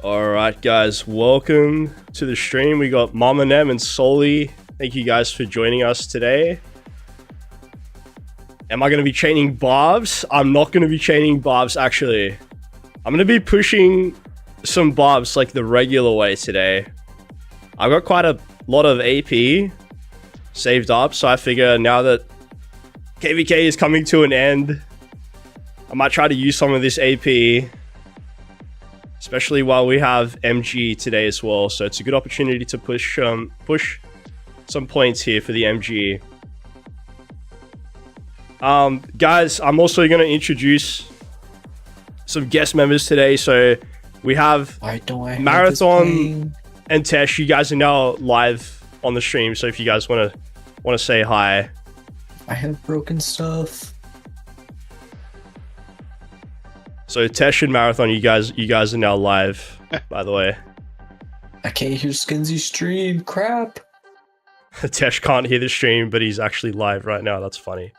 Alright guys, welcome to the stream. We got Mama Nem and Soli. Thank you guys for joining us today. Am I going to be chaining barbs? I'm not going to be chaining barbs actually. I'm going to be pushing some barbs like the regular way today. I've got quite a lot of AP saved up, so I figure now that KVK is coming to an end, I might try to use some of this AP. Especially while we have MGE today as well, so it's a good opportunity to push some points here for the MGE. Guys, I'm also going to introduce some guest members today. So we have Marathon and Tesh. You guys are now live on the stream, so if you guys want to say hi. I have broken stuff. So Tesh and Marathon, you guys are now live, by the way. I can't hear Skinsy's stream. Crap. Tesh can't hear the stream, but he's actually live right now. That's funny.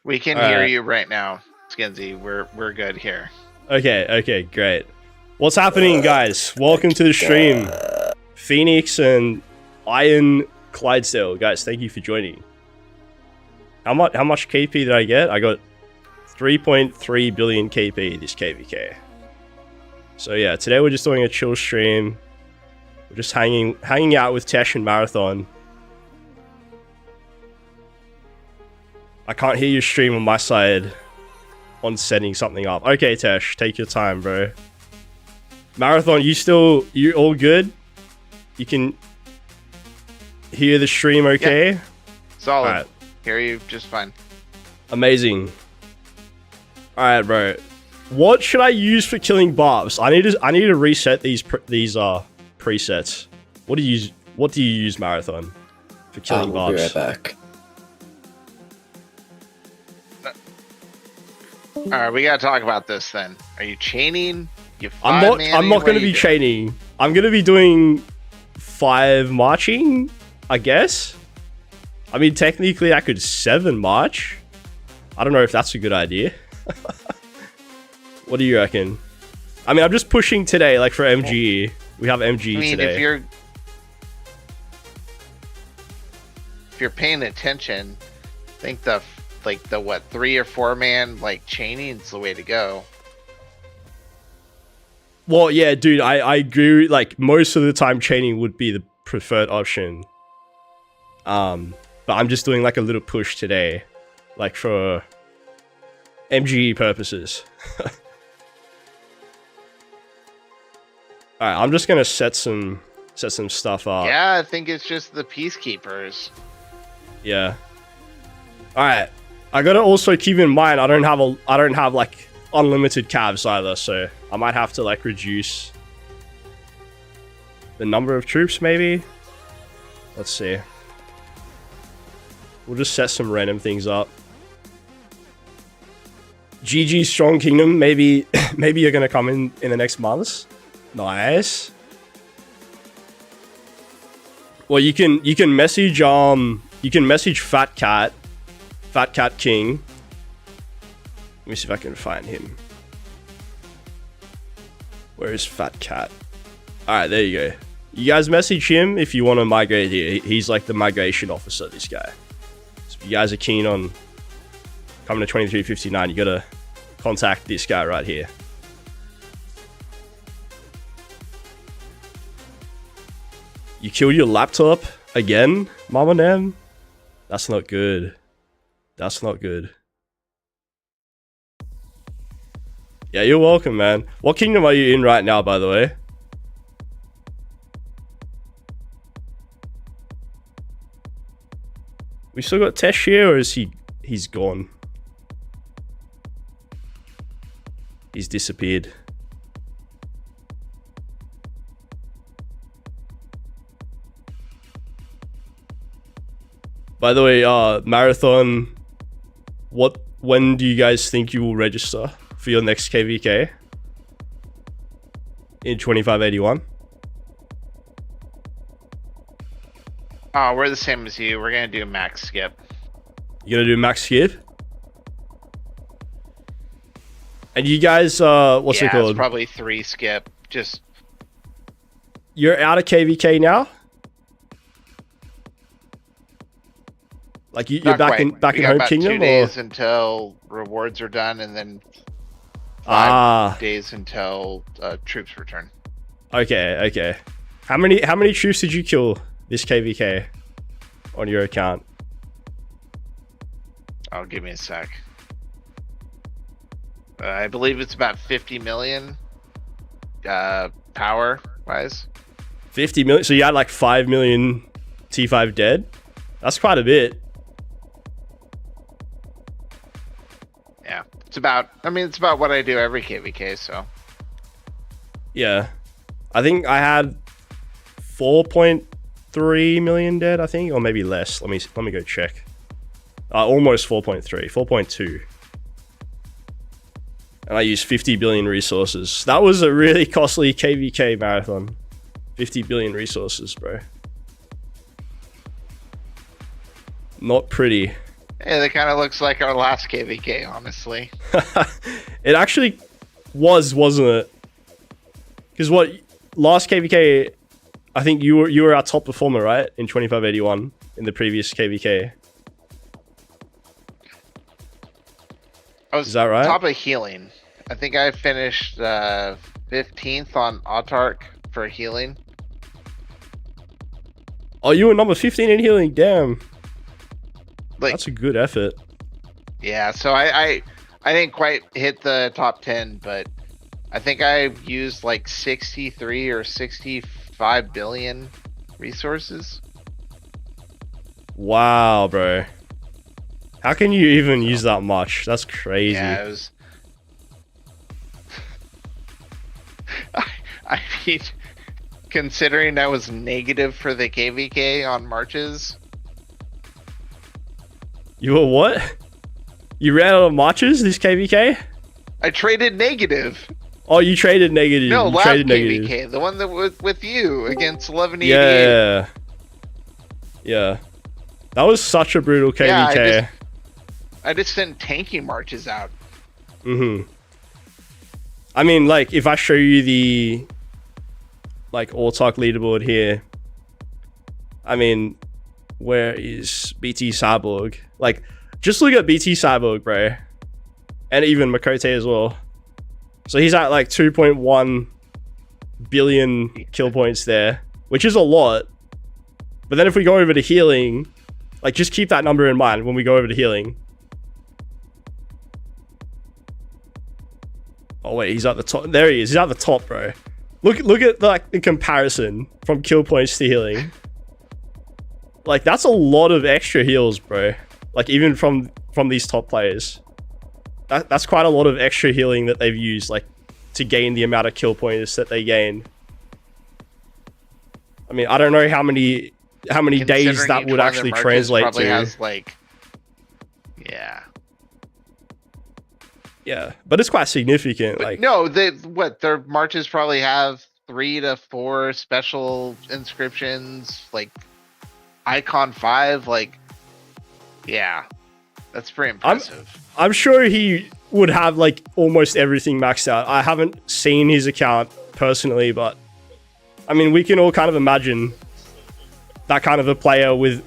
We can hear you right now, Skinsy. We're good here. Okay, great. What's happening, guys? Welcome to the stream. Phoenix and Iron Clydesdale, guys, thank you for joining. How much KP did I get? I got 3.3 billion KP this KVK. So yeah, today we're just doing a chill stream. We're just hanging out with Tesh and Marathon. I can't hear your stream on my side on setting something up. Okay, Tesh, take your time, bro. Marathon, you all good? You can hear the stream okay? Yeah. Solid. Right. Hear you just fine. Amazing. Alright, bro. What should I use for killing barbs? I need to reset these presets. What do you use, Marathon, for killing barbs? We'll be right back. Alright, we gotta talk about this then. Are you chaining? I'm not gonna be chaining. I'm gonna be doing 5 marching, I guess. I mean, technically I could 7 march. I don't know if that's a good idea. What do you reckon? I mean, I'm just pushing today, like for MGE. We have MGE today. If you're paying attention, I think the 3 or 4 man like chaining is the way to go. Well, yeah, dude, I agree. Like most of the time, chaining would be the preferred option. But I'm just doing like a little push today, like for MGE purposes. Alright, I'm just gonna set some stuff up. Yeah, I think it's just the peacekeepers. Yeah. Alright. I gotta also keep in mind I don't have like unlimited cabs either, so I might have to like reduce the number of troops maybe. Let's see. We'll just set some random things up. GG Strong Kingdom, maybe you're gonna come in the next months. Nice. Well, you can message Fat Cat King. Let me see if I can find him. Where is Fat Cat? All right, there you go. You guys message him if you want to migrate here. He's like the migration officer, this guy. So if you guys are keen on coming to 2359, you gotta contact this guy right here. You killed your laptop again, Mama Nam? That's not good. That's not good. Yeah, you're welcome, man. What kingdom are you in right now, by the way? We still got Tesh here, or is he's gone? He's disappeared. By the way, Marathon, when do you guys think you will register for your next KVK? In 2581? Oh, we're the same as you. We're gonna do max skip. You gonna do max skip? And you guys, what's it called? It's probably 3 skip. Just You're out of KVK now? Like you're not back quite. in home about kingdom, 2 or days until rewards are done, and then 5 days until troops return. Okay. How many troops did you kill this KVK on your account? Oh, give me a sec. I believe it's about 50 million power wise. 50 million. So you had like 5 million T5 dead. That's quite a bit. Yeah, it's about what I do every KVK. So Yeah, I think I had 4.3 million dead. I think, or maybe less. Let me go check. Almost 4.3, 4.2. And I used 50 billion resources. That was a really costly KVK marathon. 50 billion resources, bro. Not pretty. yeah, that kind of looks like our last KVK, honestly. It actually was, wasn't it? Because what last KVK, I think you were our top performer, right? In 2581 in the previous KVK. I was Is that right? top of healing. I think I finished 15th on Autark for healing. Oh, you were number 15 in healing. Damn. Like, That's a good effort. yeah, so I didn't quite hit the top 10, but I think I used like 63 or 65 billion resources. Wow, bro. How can you even use that much? That's crazy. Yeah, it was. I mean, considering I was negative for the KVK on marches. You were what? You ran out of marches this KVK? I traded negative. Oh, you traded negative. No, you last traded KVK, the one that was with you against 1188. Yeah. Yeah. That was such a brutal KVK. Yeah, I just sent tanking marches out. Mm-hmm. I mean, like, if I show you the, like, all-talk leaderboard here, I mean, where is BT Cyborg? Like, just look at BT Cyborg, bro. And even Makote as well. So he's at, like, 2.1 billion kill points there, which is a lot. But then if we go over to healing, like, just keep that number in mind when we go over to healing. Oh wait, he's at the top. There he is. He's at the top, bro. Look at like the comparison from kill points to healing. Like, that's a lot of extra heals, bro. Like, even from these top players, that's quite a lot of extra healing that they've used, like, to gain the amount of kill points that they gain. I mean, I don't know how many days that would actually translate to. Has, like, yeah, but it's quite significant. But like, no, their marches probably have 3 to 4 special inscriptions, like icon 5, like, yeah, that's pretty impressive. I'm sure he would have like almost everything maxed out. I haven't seen his account personally, but I mean, we can all kind of imagine that kind of a player with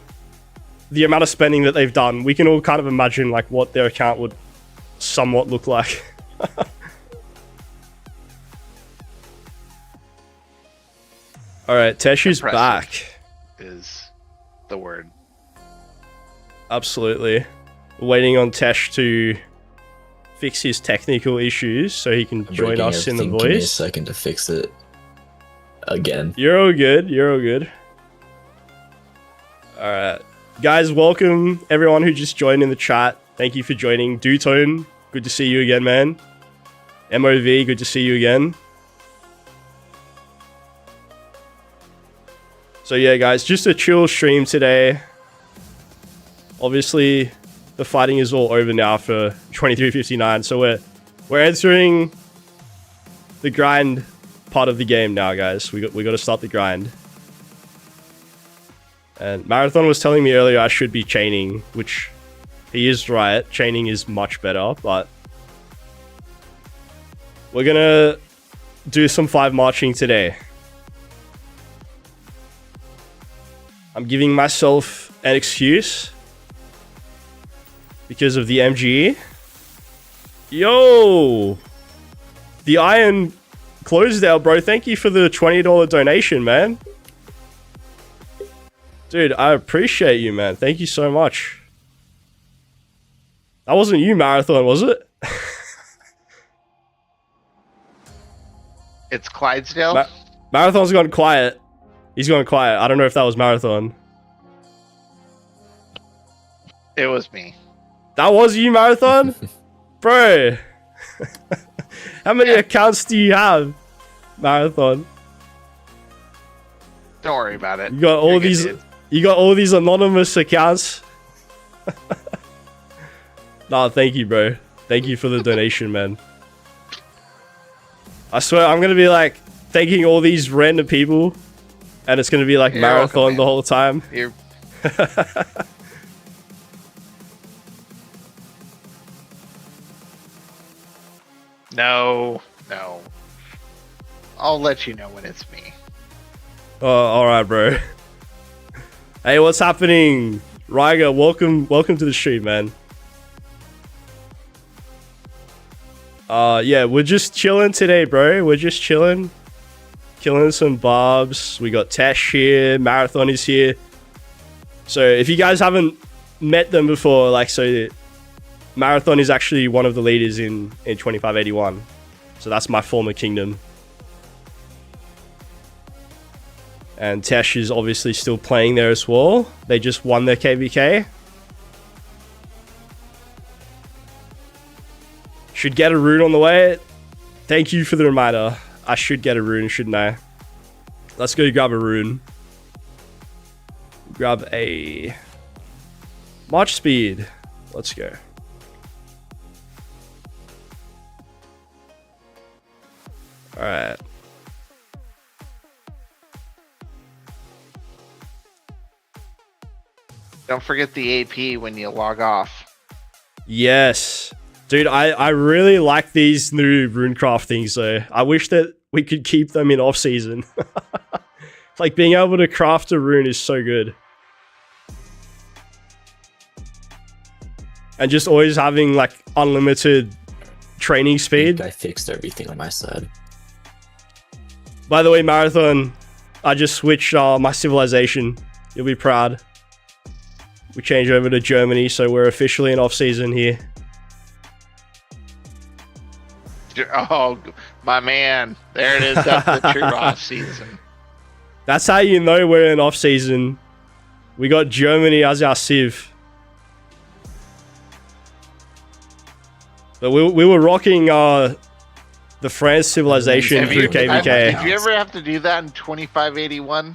the amount of spending that they've done. We can all kind of imagine like what their account would somewhat look like. All right, Tesh is back. Is the word. Absolutely. Waiting on Tesh to fix his technical issues so he can join us in the voice. Give me a second to fix it again. You're all good. You're all good. All right. Guys, welcome everyone who just joined in the chat. Thank you for joining. Dutone, good to see you again, man. MOV, good to see you again. So yeah, guys, just a chill stream today. Obviously, the fighting is all over now for 23:59, so we're entering the grind part of the game now, guys. We got to start the grind. And Marathon was telling me earlier I should be chaining, which he is right. Chaining is much better, but we're gonna do some 5 marching today. I'm giving myself an excuse because of the MGE. Yo! The Iron closed out, bro. Thank you for the $20 donation, man. Dude, I appreciate you, man. Thank you so much. That wasn't you, Marathon, was it? It's Clydesdale? Marathon's gone quiet. He's gone quiet. I don't know if that was Marathon. It was me. That was you, Marathon? Bro. How many accounts do you have, Marathon? Don't worry about it. You got all You got all these anonymous accounts. Nah, thank you, bro. Thank you for the donation, man. I swear, I'm gonna be like thanking all these random people, and it's gonna be like Marathon welcome, the whole time. You're... No. I'll let you know when it's me. Oh, alright, bro. Hey, what's happening? Ryga, welcome to the stream, man. Yeah, we're just chilling today, bro. We're just chilling. Killing some barbs. We got Tesh here. Marathon is here. So, if you guys haven't met them before, like, so Marathon is actually one of the leaders in 2581. So that's my former kingdom. And Tesh is obviously still playing there as well. They just won their KVK. Should get a rune on the way. Thank you for the reminder. I should get a rune, shouldn't I? Let's go grab a rune. Grab a March speed. Let's go. Alright. Don't forget the AP when you log off. Yes. Dude, I really like these new runecraft things though. I wish that we could keep them in off-season. Like being able to craft a rune is so good. And just always having like unlimited training speed. I fixed everything on my side. By the way, Marathon, I just switched my civilization. You'll be proud. We changed over to Germany, so we're officially in off-season here. Oh, my man. There it is. That's the true off-season. That's how you know we're in off-season. We got Germany as our civ. But we were rocking the France civilization through KVK. Did you ever have to do that in 2581?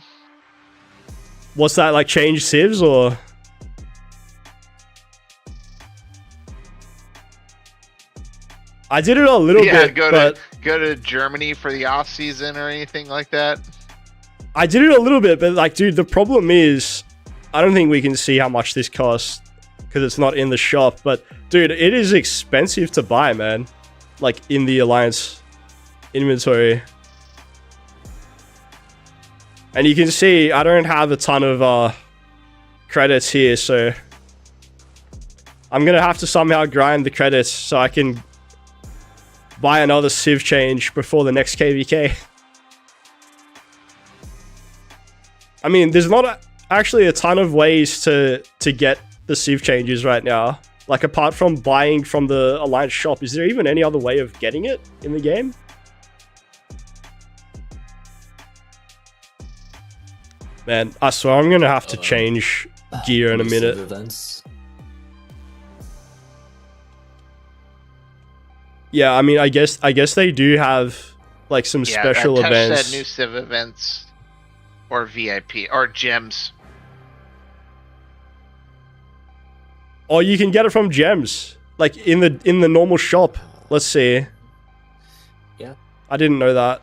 What's that, like change civs or? I did it a little bit, but go to Germany for the off season or anything like that? I did it a little bit, but like, dude, the problem is, I don't think we can see how much this costs because it's not in the shop. But dude, it is expensive to buy, man. Like in the Alliance inventory. And you can see I don't have a ton of credits here, so I'm gonna have to somehow grind the credits so I can buy another Civ change before the next KVK. I mean, there's not actually a ton of ways to get the Civ changes right now. Like, apart from buying from the Alliance shop, is there even any other way of getting it in the game? Man, I swear I'm gonna have to change gear in a minute. Events. Yeah, I mean, I guess they do have like some special Tesh events. said new Civ events or VIP or gems. Oh, you can get it from gems, like in the normal shop. Let's see. Yeah. I didn't know that.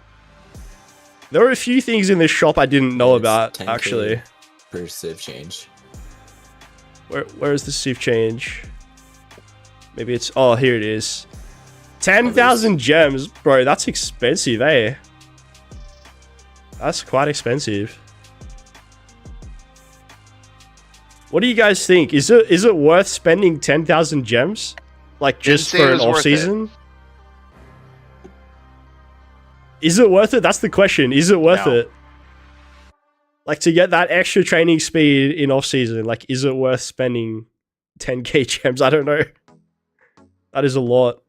There are a few things in this shop I didn't know It's about, 10K actually. per Civ change. Where is the Civ change? Maybe it's... Oh, here it is. 10,000 gems. Bro, that's expensive, eh? That's quite expensive. What do you guys think? Is it worth spending 10,000 gems? Like, just Didn't say for it an was worth off-season? Is it worth it? That's the question. Is it worth No. it? Like, to get that extra training speed in off-season, like, is it worth spending 10k gems? I don't know. That is a lot.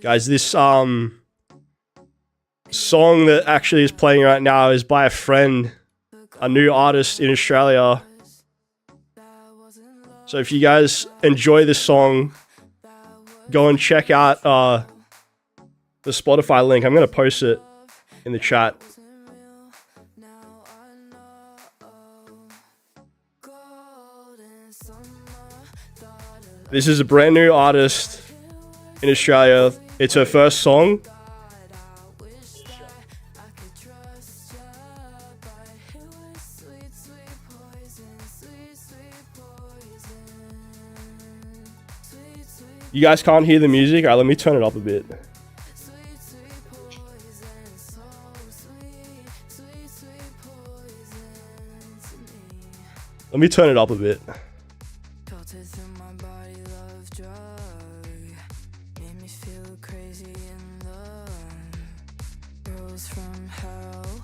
Guys, this song that actually is playing right now is by a friend, a new artist in Australia. So if you guys enjoy this song, go and check out the Spotify link. I'm going to post it in the chat. This is a brand new artist in Australia. It's her first song. You guys can't hear the music? Alright, let me turn it up a bit. Let me turn it up a bit.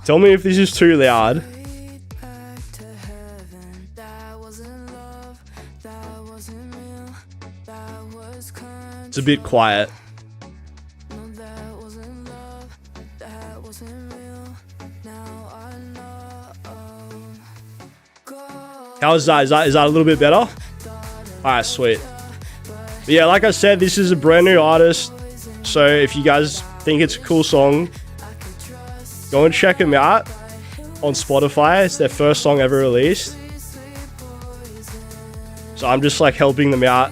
Tell me if this is too loud. It's a bit quiet. How is that? Is that a little bit better? Alright, sweet. But yeah, like I said, this is a brand new artist. So if you guys think it's a cool song, go and check them out on Spotify. It's their first song ever released. So I'm just like helping them out,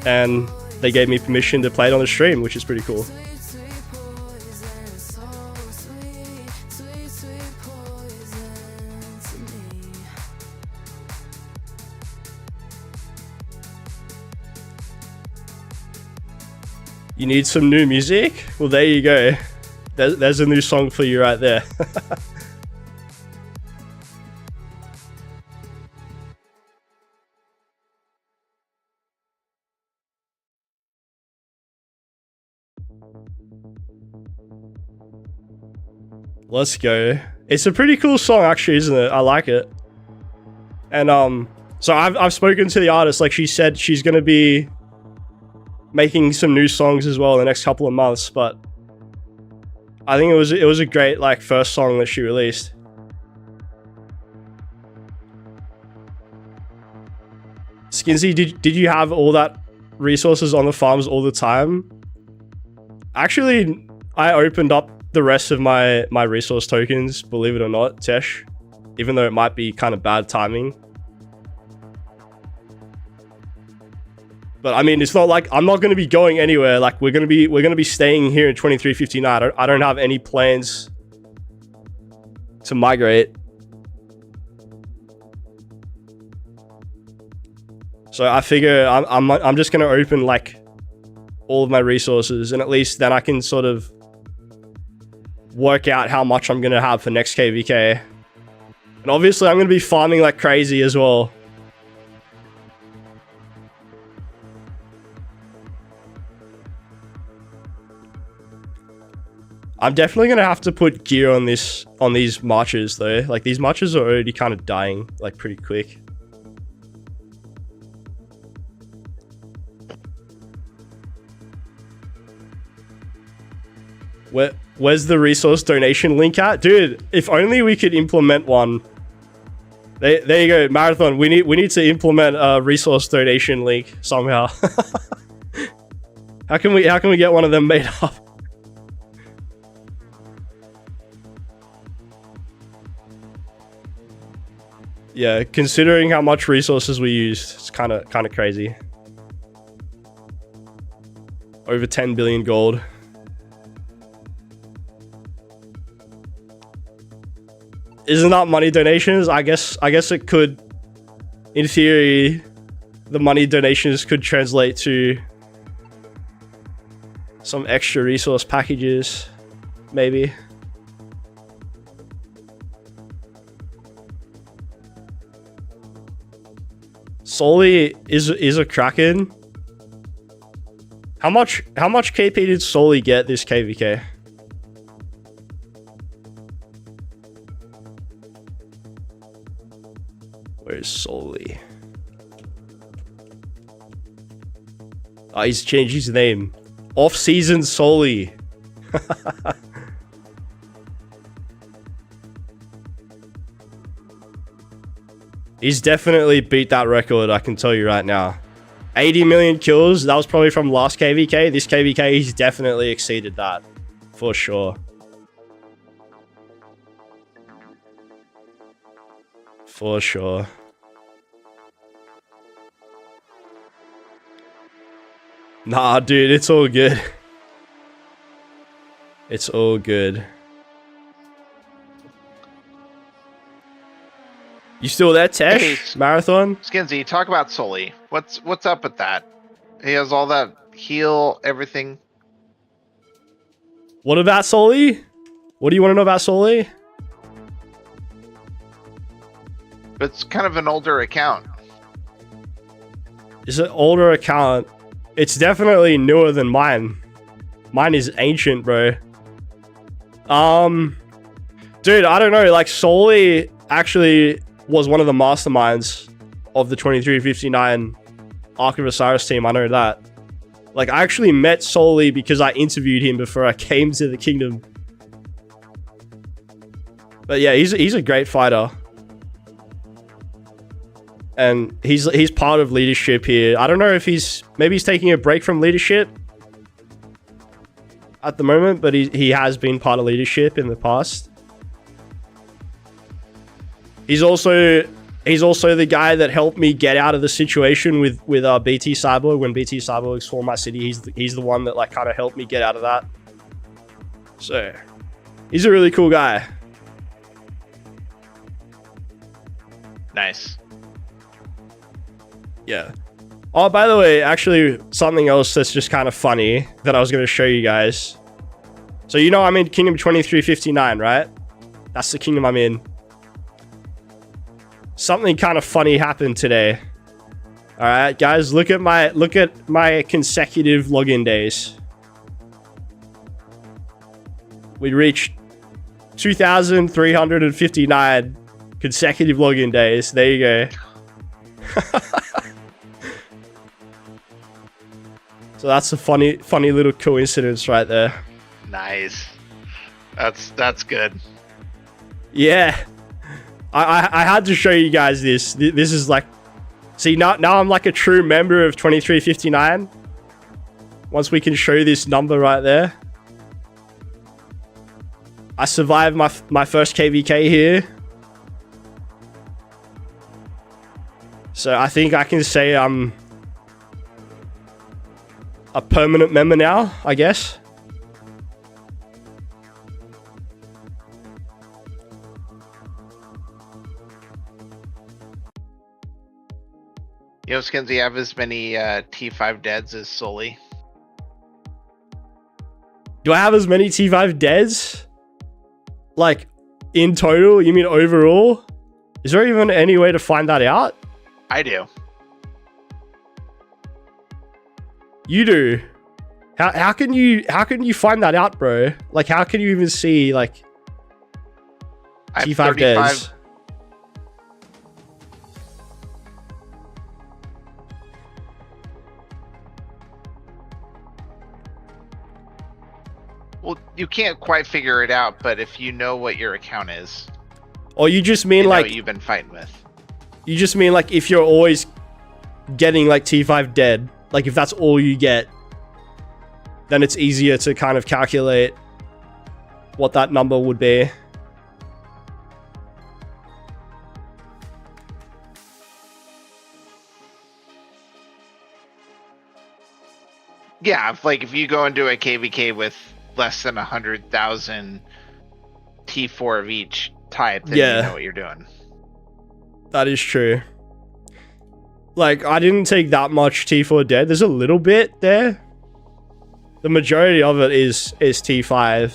and they gave me permission to play it on the stream, which is pretty cool. You need some new music? Well, there you go. There's a new song for you right there. Let's go. It's a pretty cool song, actually, isn't it? I like it. And so I've spoken to the artist. Like, she said she's gonna be making some new songs as well in the next couple of months. But I think it was a great like first song that she released. Skinsy, did you have all that resources on the farms all the time? Actually, I opened up the rest of my resource tokens, believe it or not, Tesh, even though it might be kind of bad timing. But I mean, it's not like I'm not going to be going anywhere. Like we're going to be staying here in 2359. I don't have any plans to migrate. So I figure I'm just going to open like all of my resources, and at least then I can sort of work out how much I'm going to have for next KVK. And obviously I'm going to be farming like crazy as well. I'm definitely going to have to put gear on these marches though. Like these marches are already kind of dying like pretty quick. Where's the resource donation link at? Dude, if only we could implement one. There you go, Marathon. We need to implement a resource donation link somehow. How can we get one of them made up? Yeah, considering how much resources we use, it's kind of crazy. Over 10 billion gold. Isn't that money donations? I guess it could, in theory, the money donations could translate to some extra resource packages, maybe. Soli is a Kraken. How much KP did Soli get this KVK? Where's Soli? Oh, he's changed his name. Off-season Soli. He's definitely beat that record, I can tell you right now. 80 million kills, that was probably from last KVK. This KVK, he's definitely exceeded that. For sure. For sure. Nah, dude, it's all good. It's all good. You still there, Tesh? Hey, Marathon? Skinsy, talk about Soli. What's up with that? He has all that heal, everything. What about Soli? What do you want to know about Soli? It's kind of an older account. It's an older account. It's definitely newer than mine. Mine is ancient, bro. Dude, I don't know. Like, Soli actually was one of the masterminds of the 2359 Ark of Osiris team. I know that. Like, I actually met Soli because I interviewed him before I came to the kingdom. But yeah, he's a great fighter. And he's part of leadership here. I don't know if maybe he's taking a break from leadership at the moment, but he has been part of leadership in the past. He's also the guy that helped me get out of the situation with BT Cyborg when BT Cyborg swarmed my city. He's the one that like kind of helped me get out of that. So he's a really cool guy. Nice. Yeah. Oh, by the way, actually, something else that's just kind of funny that I was going to show you guys. So, you know, I'm in Kingdom 2359, right? That's the kingdom I'm in. Something kind of funny happened today. All right, guys, look at my consecutive login days. We reached 2,359 consecutive login days. There you go. So that's a funny little coincidence right there. Nice. That's good. Yeah. I had to show you guys this. This is like, see, now I'm like a true member of 2359. Once we can show this number right there. I survived my first KVK here. So I think I can say I'm a permanent member now, I guess. Yo, Skins, you have as many T5 deads as Sully. Do I have as many T5 deads? Like, in total? You mean overall? Is there even any way to find that out? I do. You do? How can you find that out, bro? Like, how can you even see, like, T5 deads? Well, you can't quite figure it out, but if you know what your account is, or you just mean you know like what you've been fighting with. You just mean like if you're always getting like T5 dead, like if that's all you get, then it's easier to kind of calculate what that number would be. Yeah, if you go into a KVK with less than 100,000 T4 of each type, then you know what you're doing. That is true. Like, I didn't take that much T4 dead. There's a little bit there. The majority of it is T5.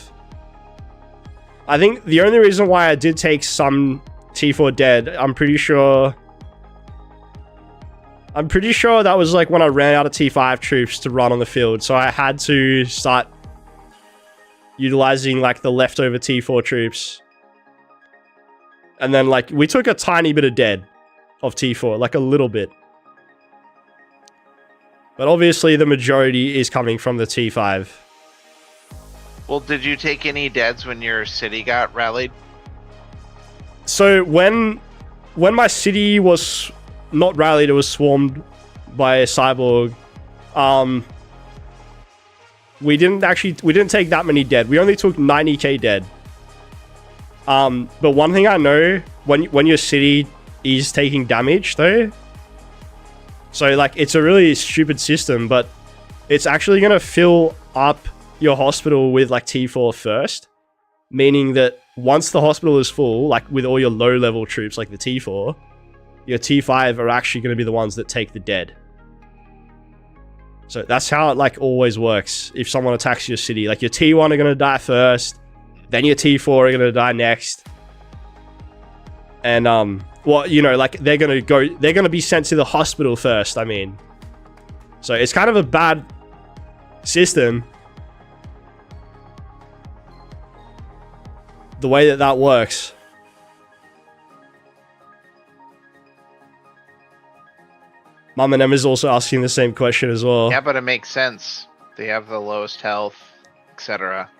I think the only reason why I did take some T4 dead, I'm pretty sure that was like when I ran out of T5 troops to run on the field. So I had to start utilizing like the leftover T4 troops. And then like we took a tiny bit of dead of T4, like a little bit. But obviously the majority is coming from the T5. Well, did you take any deads when your city got rallied? So when my city was not rallied, it was swarmed by a cyborg. We didn't take that many dead. We only took 90k dead. But one thing I know, when your city is taking damage though, so like it's a really stupid system, but it's actually gonna fill up your hospital with like T4 first, meaning that once the hospital is full, like with all your low level troops like the T4, your T5 are actually going to be the ones that take the dead. So that's how it like always works. If someone attacks your city, like your T1 are going to die first, then your T4 are going to die next. And well, you know, like they're going to be sent to the hospital first, I mean. So it's kind of a bad system, the way that works. Mom and Em is also asking the same question as well. Yeah, but it makes sense. They have the lowest health, etc.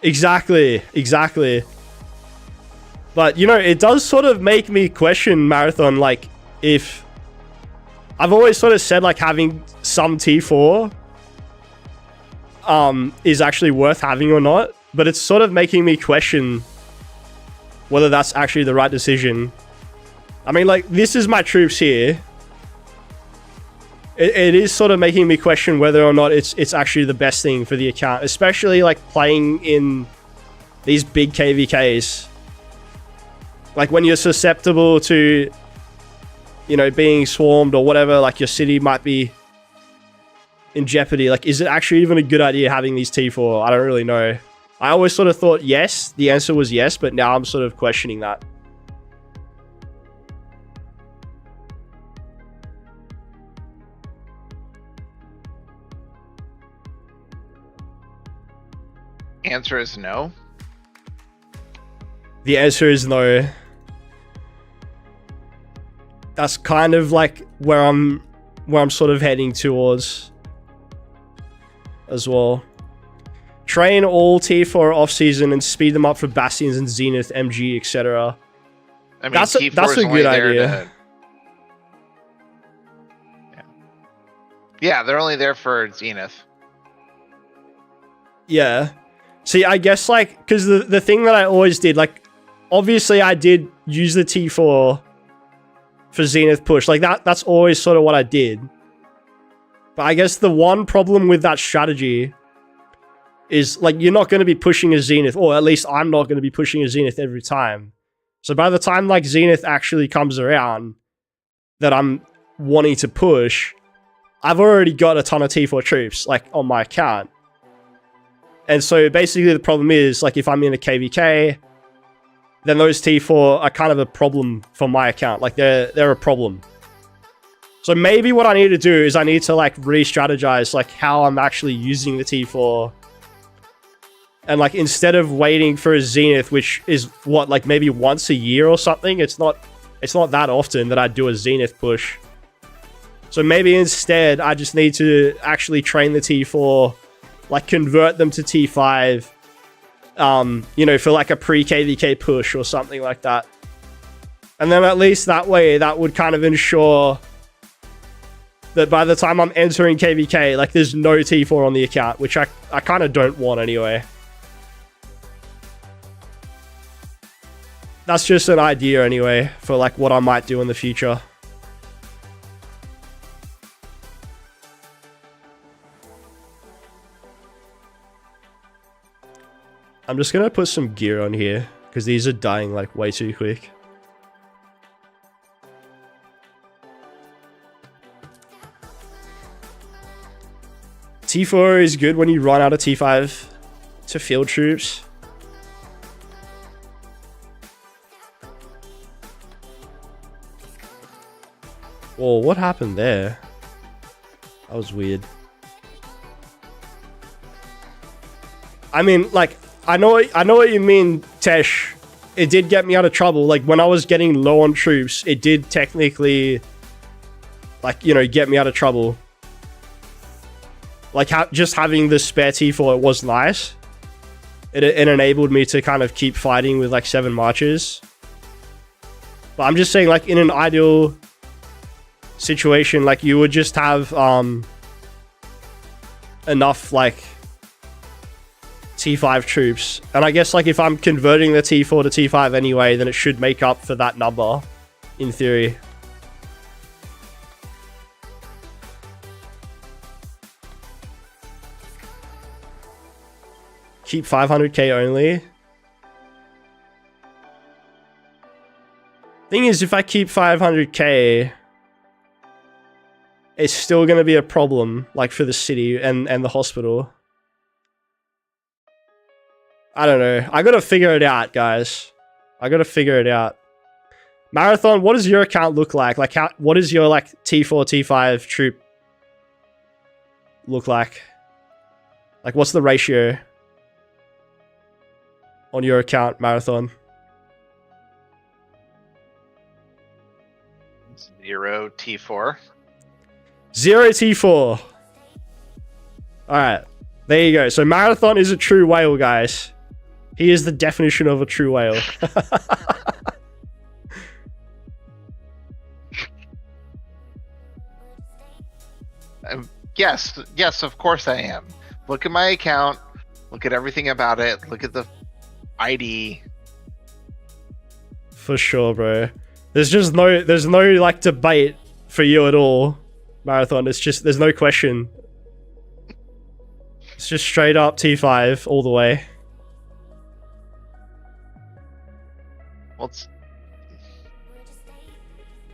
Exactly. But, you know, it does sort of make me question Marathon, like, if... I've always sort of said, like, having some T4 is actually worth having or not, but it's sort of making me question whether that's actually the right decision. I mean, like, this is my troops here. It is sort of making me question whether or not it's actually the best thing for the account, especially, like, playing in these big KVKs. Like, when you're susceptible to, you know, being swarmed or whatever, like, your city might be in jeopardy. Like, is it actually even a good idea having these T4? I don't really know. I always sort of thought yes. The answer was yes, but now I'm sort of questioning that. Answer is no. The answer is no. That's kind of like where I'm sort of heading towards as well. Train all T4 off season and speed them up for Bastions and Zenith, MGE, etc. I mean, that's T4 a is only good there idea. Yeah, they're only there for Zenith. Yeah. See, I guess, like, because the thing that I always did, like, obviously I did use the T4 for Zenith push. Like, that's always sort of what I did. But I guess the one problem with that strategy is like you're not going to be pushing a Zenith, or at least I'm not going to be pushing a Zenith every time. So by the time like Zenith actually comes around that I'm wanting to push, I've already got a ton of T4 troops like on my account. And so basically the problem is like if I'm in a KVK, then those T4 are kind of a problem for my account. Like they're a problem. So maybe what I need to do is I need to like re-strategize like how I'm actually using the T4. And like instead of waiting for a Zenith, which is what, like maybe once a year or something, it's not that often that I do a Zenith push. So maybe instead I just need to actually train the T4, like convert them to T5, you know, for like a pre-KVK push or something like that. And then at least that way, that would kind of ensure that by the time I'm entering KVK, like there's no T4 on the account, which I kind of don't want anyway. That's just an idea anyway, for like what I might do in the future. I'm just gonna put some gear on here, because these are dying like way too quick. T4 is good when you run out of T5 to field troops. Whoa, what happened there? That was weird. I mean, like, I know what you mean, Tesh. It did get me out of trouble. Like, when I was getting low on troops, it did technically, like, you know, get me out of trouble. Like, just having the spare T4, it was nice. It enabled me to kind of keep fighting with, like, 7 marches. But I'm just saying, like, in an ideal situation, like, you would just have enough, like, T5 troops. And I guess, like, if I'm converting the T4 to T5 anyway, then it should make up for that number, in theory. Keep 500k only. Thing is, if I keep 500k, it's still going to be a problem, like, for the city and the hospital. I don't know. I gotta figure it out, guys. I gotta figure it out. Marathon, what does your account look like? Like, what does your, like, T4, T5 troop look like? Like, what's the ratio on your account, Marathon? 0 T4. 0 T4. Alright. There you go. So Marathon is a true whale, guys. He is the definition of a true whale. Yes, of course I am. Look at my account. Look at everything about it. Look at the ID. For sure, bro. There's no like debate for you at all, Marathon. It's just, there's no question. It's just straight up T5 all the way.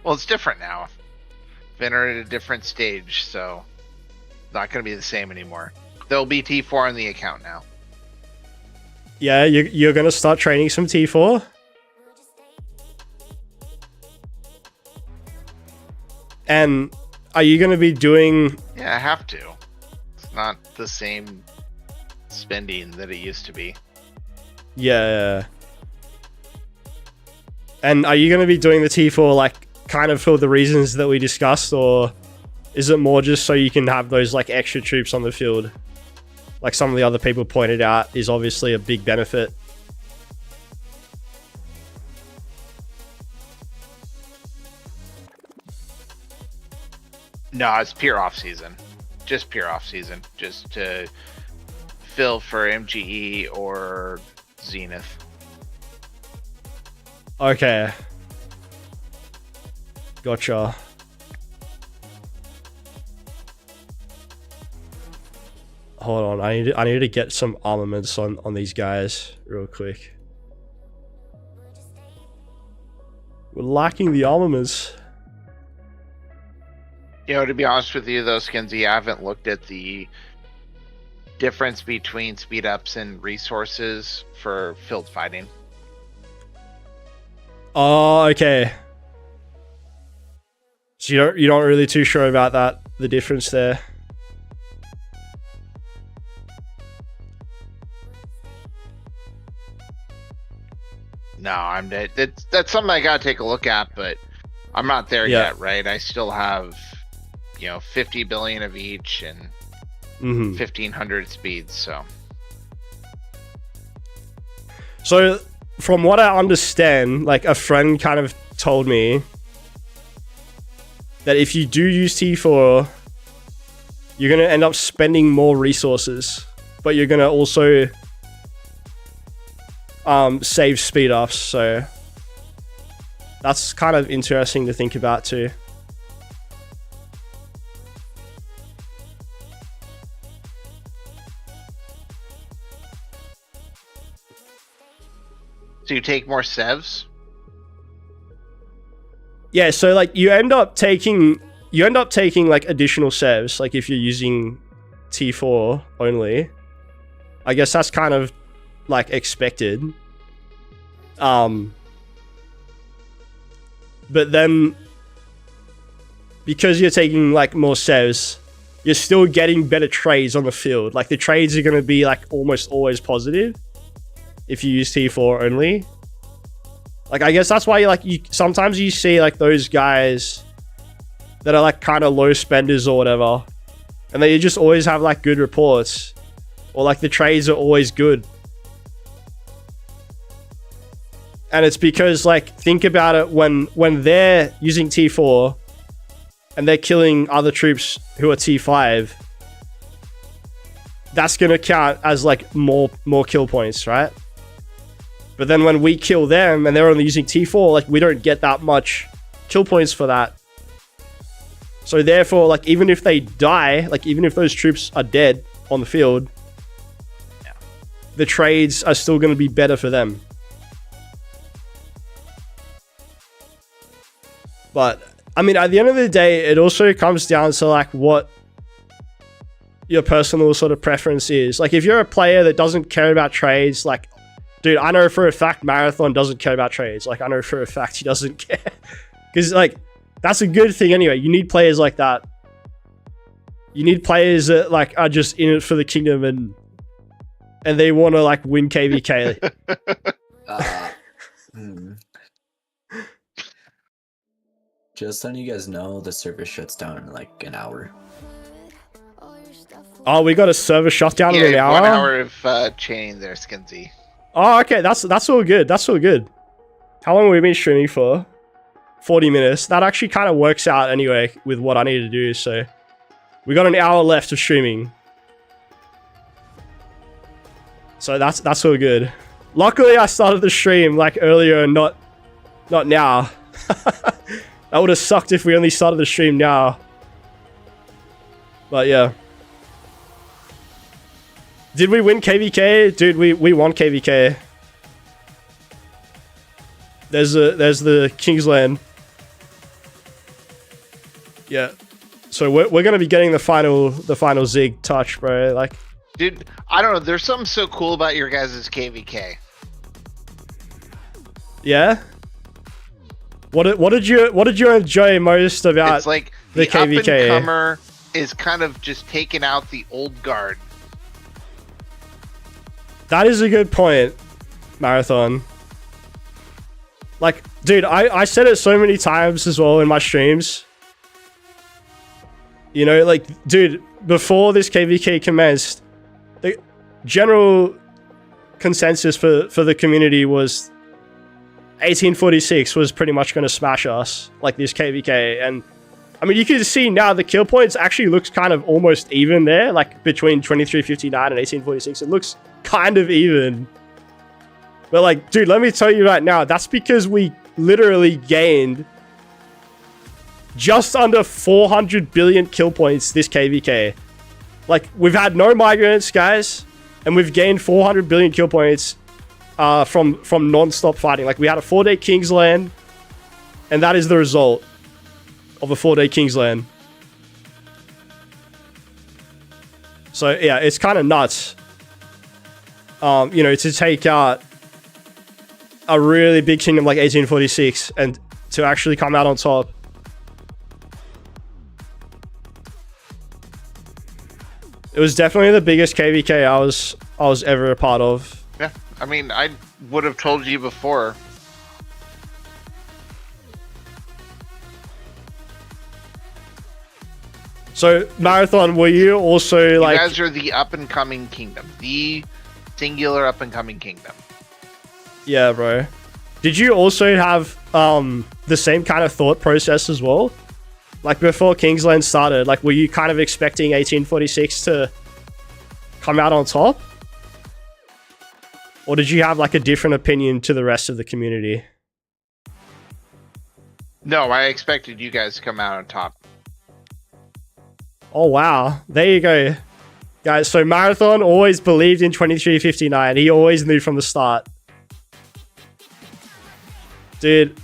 Well, it's different now. Been at a different stage, so not going to be the same anymore. There'll be T4 on the account now. Yeah, you're going to start training some T4? And are you going to be doing... Yeah, I have to. It's not the same spending that it used to be. Yeah. And are you going to be doing the T4, like, kind of for the reasons that we discussed, or is it more just so you can have those, like, extra troops on the field? Like some of the other people pointed out is obviously a big benefit. No, it's pure off season. Just pure off season. Just to fill for MGE or Zenith. Okay. Gotcha. Hold on, I need to get some armaments on these guys real quick. We're lacking the armaments. You know, to be honest with you, though, Skinsy, I haven't looked at the difference between speed ups and resources for field fighting. Oh, okay. So you're not really too sure about that, the difference there. No, that's something I gotta take a look at, but I'm not there yet, right? I still have, 50 billion of each and 1500 speeds, so. So, from what I understand, like a friend kind of told me that if you do use T4, you're gonna end up spending more resources, but you're gonna also save speed ups, so that's kind of interesting to think about too. So you take more sevs? Yeah, so like you end up taking like additional sevs, like if you're using T4 only. I guess that's kind of like expected. But then because you're taking like more sevs, you're still getting better trades on the field. Like the trades are going to be like almost always positive if you use T4 only. Like I guess that's why you sometimes you see like those guys that are like kind of low spenders or whatever, and they just always have like good reports, or like the trades are always good. And it's because, like, think about it, when they're using T4 and they're killing other troops who are T5, that's going to count as like more kill points, right? But then when we kill them and they're only using T4, like we don't get that much kill points for that. So therefore, like even if they die, like even if those troops are dead on the field, the trades are still going to be better for them. But I mean, at the end of the day, it also comes down to like what your personal sort of preference is. Like if you're a player that doesn't care about trades, like, dude, I know for a fact Marathon doesn't care about trades. Like I know for a fact he doesn't care. Because like, that's a good thing anyway. You need players like that. You need players that like are just in it for the kingdom and they want to like win KVK. Just letting you guys know, the server shuts down in like an hour. Oh, we got a server shutdown in an hour? 1 hour of chaining there, Skinsy. Oh, okay. That's all good. That's all good. How long have we been streaming for? 40 minutes. That actually kind of works out anyway with what I need to do. So we got an hour left of streaming. So that's all good. Luckily, I started the stream like earlier and not now. That would have sucked if we only started the stream now. But yeah. Did we win KVK? Dude, we won KVK. There's the Kingsland. Yeah. So we're gonna be getting the final Zig touch, bro. Like, dude, I don't know. There's something so cool about your guys' KVK. Yeah. What did you enjoy most about it's like the KVK? Up and comer is kind of just taking out the old guard. That is a good point, Marathon. Like, dude, I said it so many times as well in my streams. You know, like, dude, before this KVK commenced, the general consensus for the community was 1846 was pretty much going to smash us, like this KVK. And I mean, you can see now the kill points actually looks kind of almost even there, like between 2359 and 1846. It looks kind of even. But like, dude, let me tell you right now, that's because we literally gained just under 400 billion kill points this KVK. Like, we've had no migrants, guys, and we've gained 400 billion kill points from non-stop fighting. Like, we had a 4-day Kingsland, and that is the result of a 4-day Kingsland. So, yeah, it's kind of nuts. You know, to take out a really big kingdom like 1846 and to actually come out on top. It was definitely the biggest KVK I was ever a part of. Yeah, I mean, I would have told you before. So, Marathon, were you also like... You guys are the up-and-coming kingdom. The singular up-and-coming kingdom. Yeah, bro. Did you also have the same kind of thought process as well? Like, before Kingsland started, like, were you kind of expecting 1846 to come out on top? Or did you have, like, a different opinion to the rest of the community? No, I expected you guys to come out on top. Oh, wow. There you go. Guys, so Marathon always believed in 2359. He always knew from the start. Dude,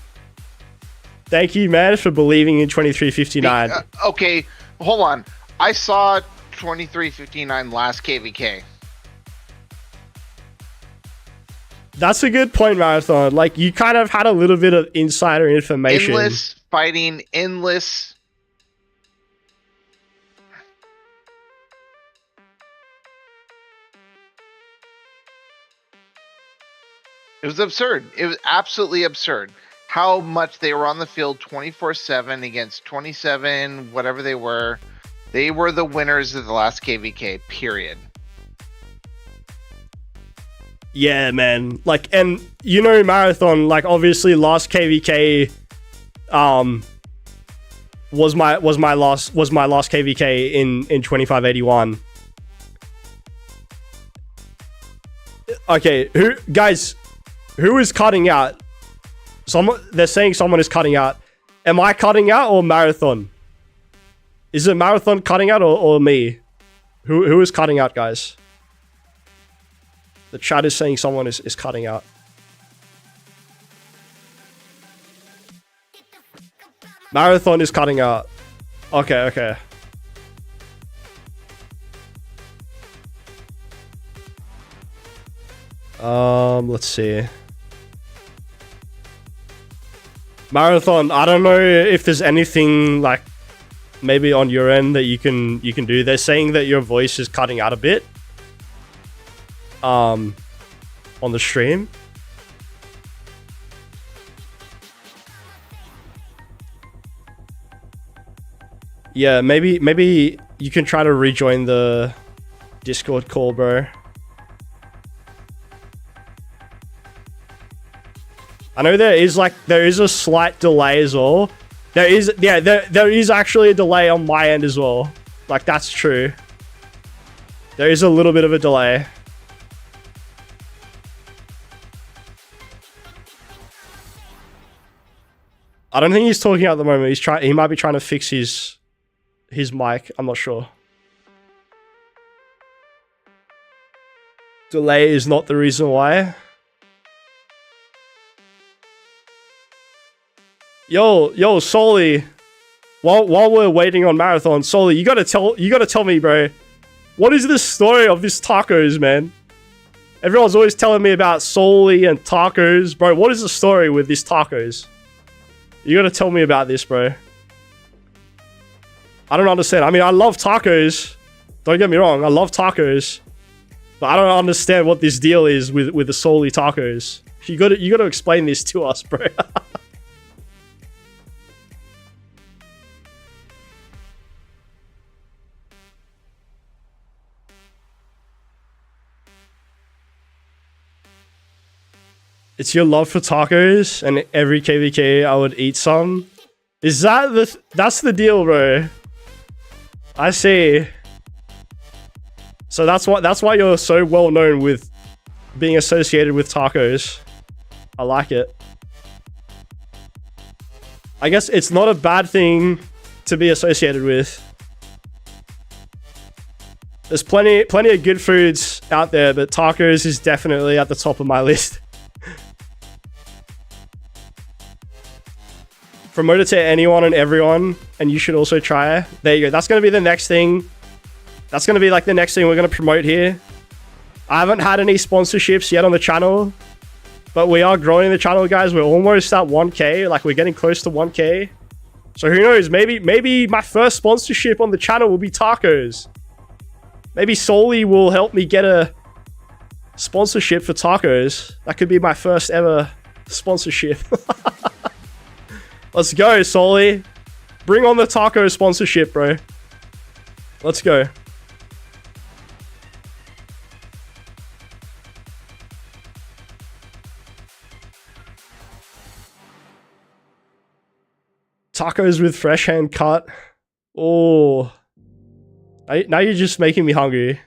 thank you, man, for believing in 2359. Okay, hold on. I saw 2359 last KVK. That's a good point, Marathon. Like, you kind of had a little bit of insider information. Endless fighting, endless... It was absurd. It was absolutely absurd. How much they were on the field 24/7 against 27, whatever they were. They were the winners of the last KVK, period. Yeah, man. Like, and you know, Marathon, like, obviously last KVK was my last KVK in 2581. Okay, who is cutting out? They're saying someone is cutting out. Am I cutting out or Marathon? Is it Marathon cutting out or me? Who is cutting out, guys? The chat is saying someone is cutting out. Marathon is cutting out. Okay. Let's see. Marathon, I don't know if there's anything like maybe on your end that you can do. They're saying that your voice is cutting out a bit on the stream. Yeah, maybe you can try to rejoin the Discord call, bro. I know there is a slight delay as well. There is actually a delay on my end as well. Like, that's true. There is a little bit of a delay. I don't think he's talking at the moment. He might be trying to fix his mic. I'm not sure. Delay is not the reason why. Yo, Soli. While we're waiting on Marathon, Soli, you gotta tell me, bro. What is the story of this tacos, man? Everyone's always telling me about Soli and tacos, bro. What is the story with these tacos? You gotta tell me about this, bro. I don't understand. I mean, I love tacos. Don't get me wrong, I love tacos, but I don't understand what this deal is with the Soli tacos. You gotta explain this to us, bro. It's your love for tacos, and every KVK I would eat some. Is that that's the deal, bro? I see. So that's why you're so well known with being associated with tacos. I like it. I guess it's not a bad thing to be associated with. There's plenty of good foods out there, but tacos is definitely at the top of my list. Promote it to anyone and everyone, and you should also try it. There you go. That's going to be the next thing. That's going to be like the next thing we're going to promote here. I haven't had any sponsorships yet on the channel, but we are growing the channel, guys. We're almost at 1K. Like, we're getting close to 1K. So who knows? Maybe my first sponsorship on the channel will be tacos. Maybe Soli will help me get a sponsorship for tacos. That could be my first ever sponsorship. Let's go, Soli. Bring on the taco sponsorship, bro. Let's go. Tacos with fresh hand cut. Oh. Now you're just making me hungry.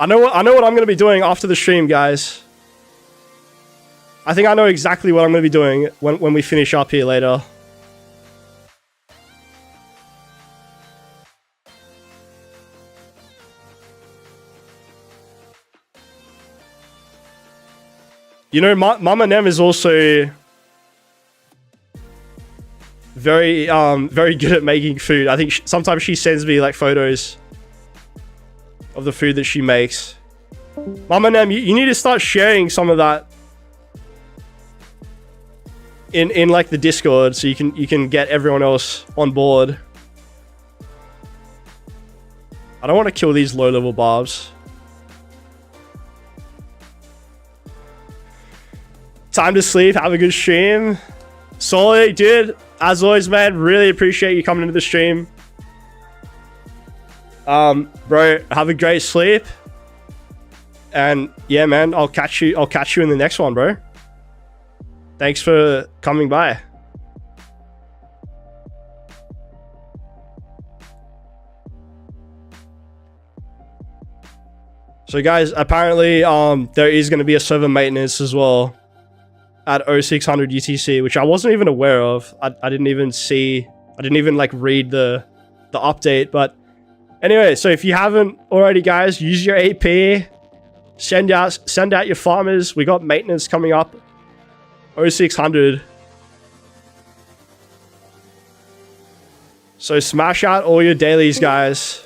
I know what I'm going to be doing after the stream, guys. I think I know exactly what I'm going to be doing when we finish up here later. You know, Mama Nem is also very good at making food. I think sometimes she sends me like photos of the food that she makes. Mama Nem, you need to start sharing some of that in like the Discord, so you can get everyone else on board. I don't want to kill these low level barbs. Time to sleep. Have a good stream. Solid, dude. As always, man, really appreciate you coming into the stream. Bro, have a great sleep. And yeah, man, I'll catch you in the next one, bro. Thanks for coming by. So guys, apparently there is going to be a server maintenance as well at 0600 UTC, which I wasn't even aware of. I didn't even like read the update. But anyway, so if you haven't already, guys, use your AP. Send out your farmers. We got maintenance coming up. 0600. So smash out all your dailies, guys,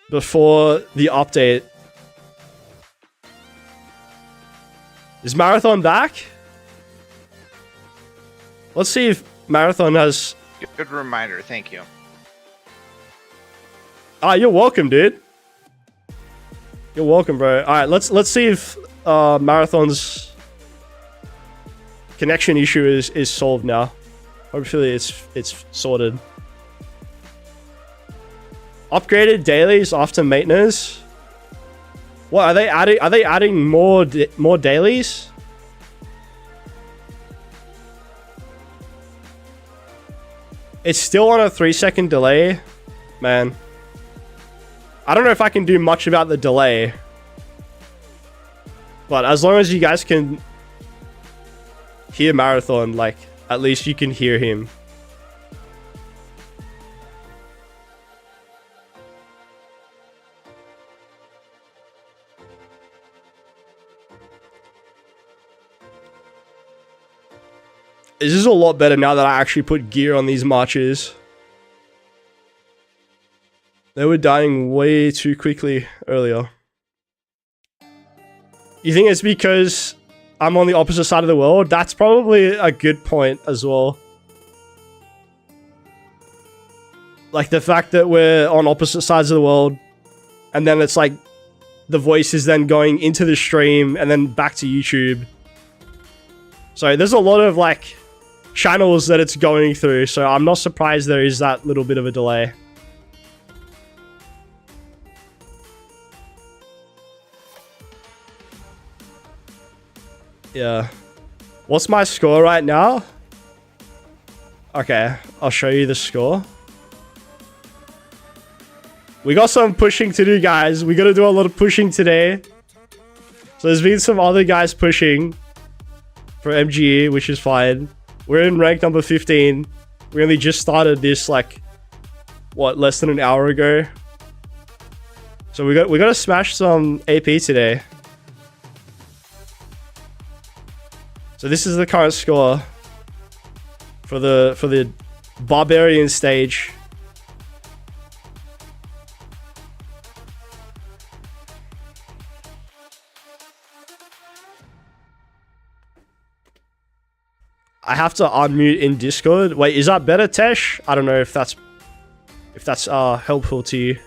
before the update. Is Marathon back? Let's see if Marathon has... Good reminder, thank you. Ah, you're welcome, dude. You're welcome, bro. Alright, let's see if Marathon's connection issue is solved now. Hopefully it's sorted. Upgraded dailies after maintenance. What are they adding? Are they adding more dailies? It's still on a 3-second delay, man. I don't know if I can do much about the delay, but as long as you guys can hear Marathon, like at least you can hear him. This is a lot better now that I actually put gear on these marches. They were dying way too quickly earlier. You think it's because I'm on the opposite side of the world? That's probably a good point as well. Like the fact that we're on opposite sides of the world, and then it's like the voice is then going into the stream and then back to YouTube. So there's a lot of like channels that it's going through, so I'm not surprised there is that little bit of a delay. Yeah. What's my score right now? Okay, I'll show you the score. We got some pushing to do, guys. We gotta do a lot of pushing today. So there's been some other guys pushing for MGE, which is fine. We're in rank number 15. We only just started this like, what, less than an hour ago. So we got to smash some AP today. So this is the current score for the Barbarian stage. I have to unmute in Discord. Wait, is that better, Tesh? I don't know if that's helpful to you.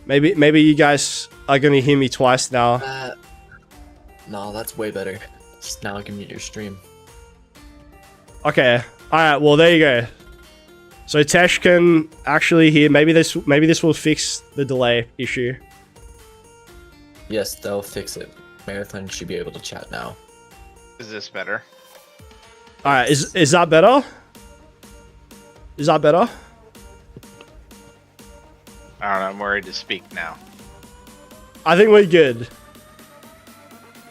Maybe you guys are gonna hear me twice now. No, that's way better. Just now I can mute your stream. Okay. All right. Well, there you go. So Tesh can actually hear. Maybe this will fix the delay issue. Yes, they'll fix it. Marathon should be able to chat now. Is this better? All right. Is that better? Is that better? I don't know. I'm worried to speak now. I think we're good.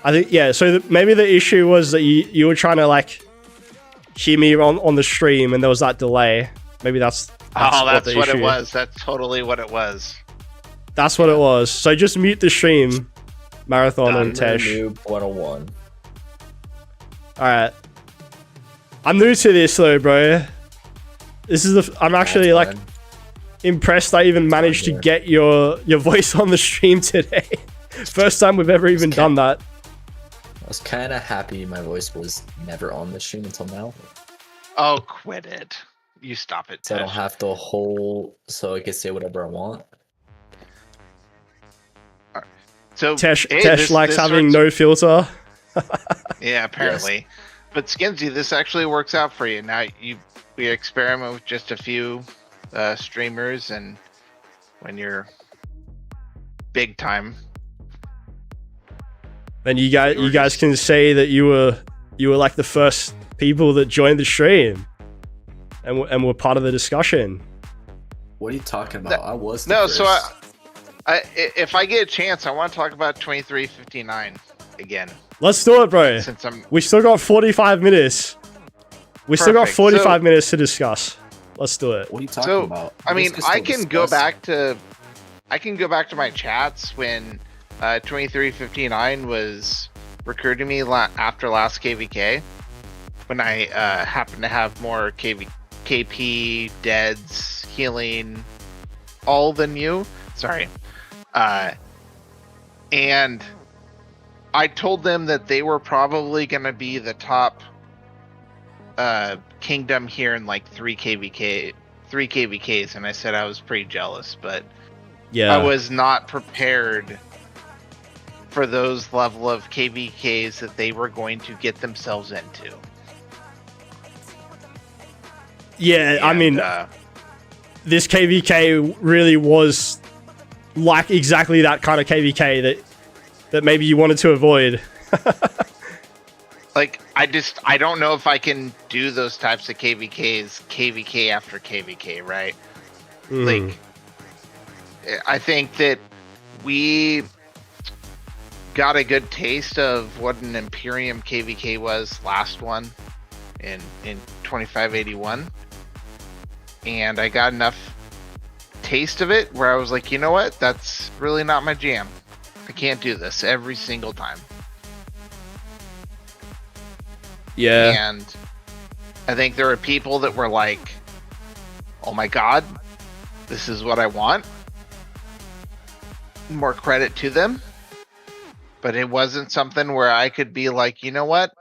I think, yeah. So maybe the issue was that you were trying to like hear me on the stream, and there was that delay. Maybe that's what it was. That's totally what it was. That's what it was. So just mute the stream, Marathon and Tesh. Noob 101. All right. I'm new to this though, bro. This is I'm actually like impressed I even managed to get your voice on the stream today. First time we've ever even done that. I was kind of happy my voice was never on the stream until now. Oh, quit it. You stop it, So I Tesh. don't have to hold, so I can say whatever I want. So Tesh likes having no filter. Yeah, apparently. Yes. But Skinsy, this actually works out for you. Now we experiment with just a few streamers, and when you're big time, then you guys can say that you were like the first people that joined the stream, and were part of the discussion. What are you talking about? I was no. first. So if I get a chance, I want to talk about 2359 again. Let's do it, bro. We still got 45 minutes. We still got 45 minutes to discuss. Let's do it. What are you talking about? I mean, I can go back to my chats when 2359 was recruiting me after last KVK, when I happened to have more KP, deads, healing, all than you. Sorry. And I told them that they were probably going to be the top kingdom here in like 3 KVKs, and I said I was pretty jealous, but yeah, I was not prepared for those level of KVKs that they were going to get themselves into. Yeah, and, I mean, this KVK really was like exactly that kind of KVK that maybe you wanted to avoid. Like, I don't know if I can do those types of KVKs, KVK after KVK, right? Like, I think that we got a good taste of what an Imperium KVK was last one in 2581. And I got enough taste of it where I was like, you know what? That's really not my jam. I can't do this every single time. Yeah. And I think there were people that were like, oh my god, this is what I want. More credit to them. But it wasn't something where I could be like, you know what?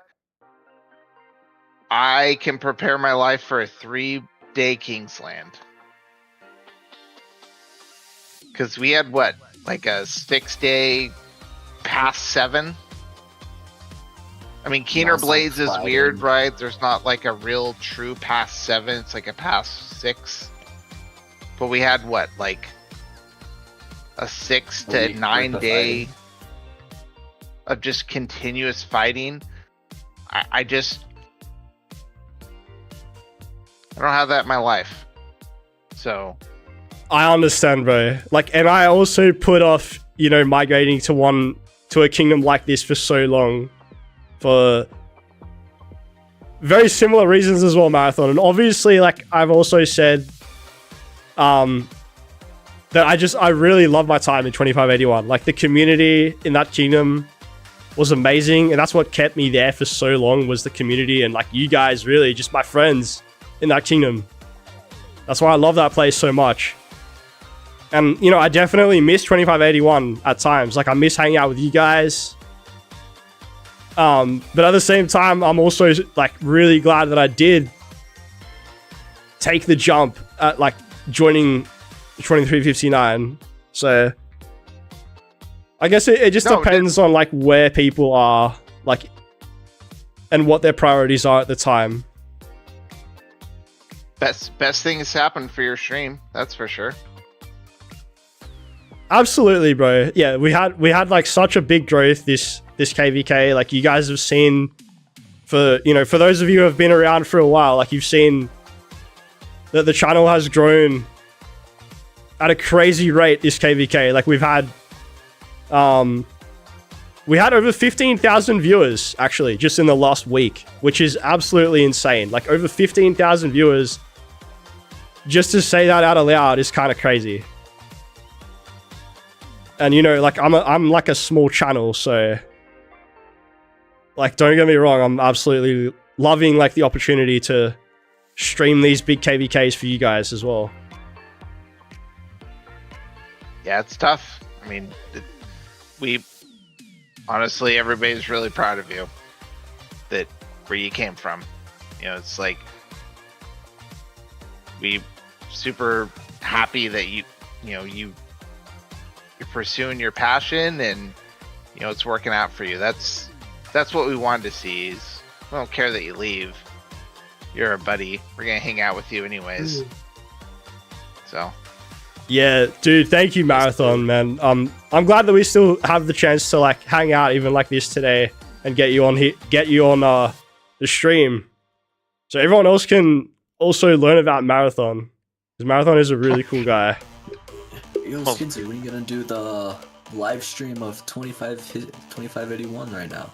I can prepare my life for a 3-day Kingsland. Because we had what? Like a 6-day past 7? I mean, Keener Blades is weird, right? There's not like a real true past 7. It's like a past 6. But we had what? Like a 6 to 9 day of just continuous fighting. I don't have that in my life. So I understand, bro. Like, and I also put off, migrating to a kingdom like this for so long. For very similar reasons as well, Marathon. And obviously, like I've also said, that I really love my time in 2581. Like the community in that kingdom was amazing, and that's what kept me there for so long, was the community and like you guys, really just my friends in that kingdom. That's why I love that place so much. And you know, I definitely miss 2581 at times. Like I miss hanging out with you guys. But at the same time, I'm also like really glad that I did take the jump at like joining 2359. So I guess it just depends on like where people are, like, and what their priorities are at the time. Best thing has happened for your stream, that's for sure. Absolutely, bro. Yeah, we had like such a big growth this KVK. Like you guys have seen, for those of you who have been around for a while, like you've seen that the channel has grown at a crazy rate this KVK. Like we had over 15,000 viewers actually just in the last week, which is absolutely insane. Like over 15,000 viewers, just to say that out loud is kind of crazy. And you know, like I'm like a small channel, so like don't get me wrong, I'm absolutely loving like the opportunity to stream these big KVKs for you guys as well. Yeah, it's tough. I mean, honestly, everybody's really proud of you, that where you came from. You know, it's like we super happy that you're pursuing your passion, and you know it's working out for you. That's what we wanted to see. Is we don't care that you leave. You're a buddy. We're gonna hang out with you anyways. So yeah, dude, thank you, Marathon, man. I'm glad that we still have the chance to like hang out even like this today and get you on the stream, so everyone else can also learn about Marathon, because Marathon is a really cool guy. Yo, Skinsy, when are you gonna do the live stream of 2581 right now?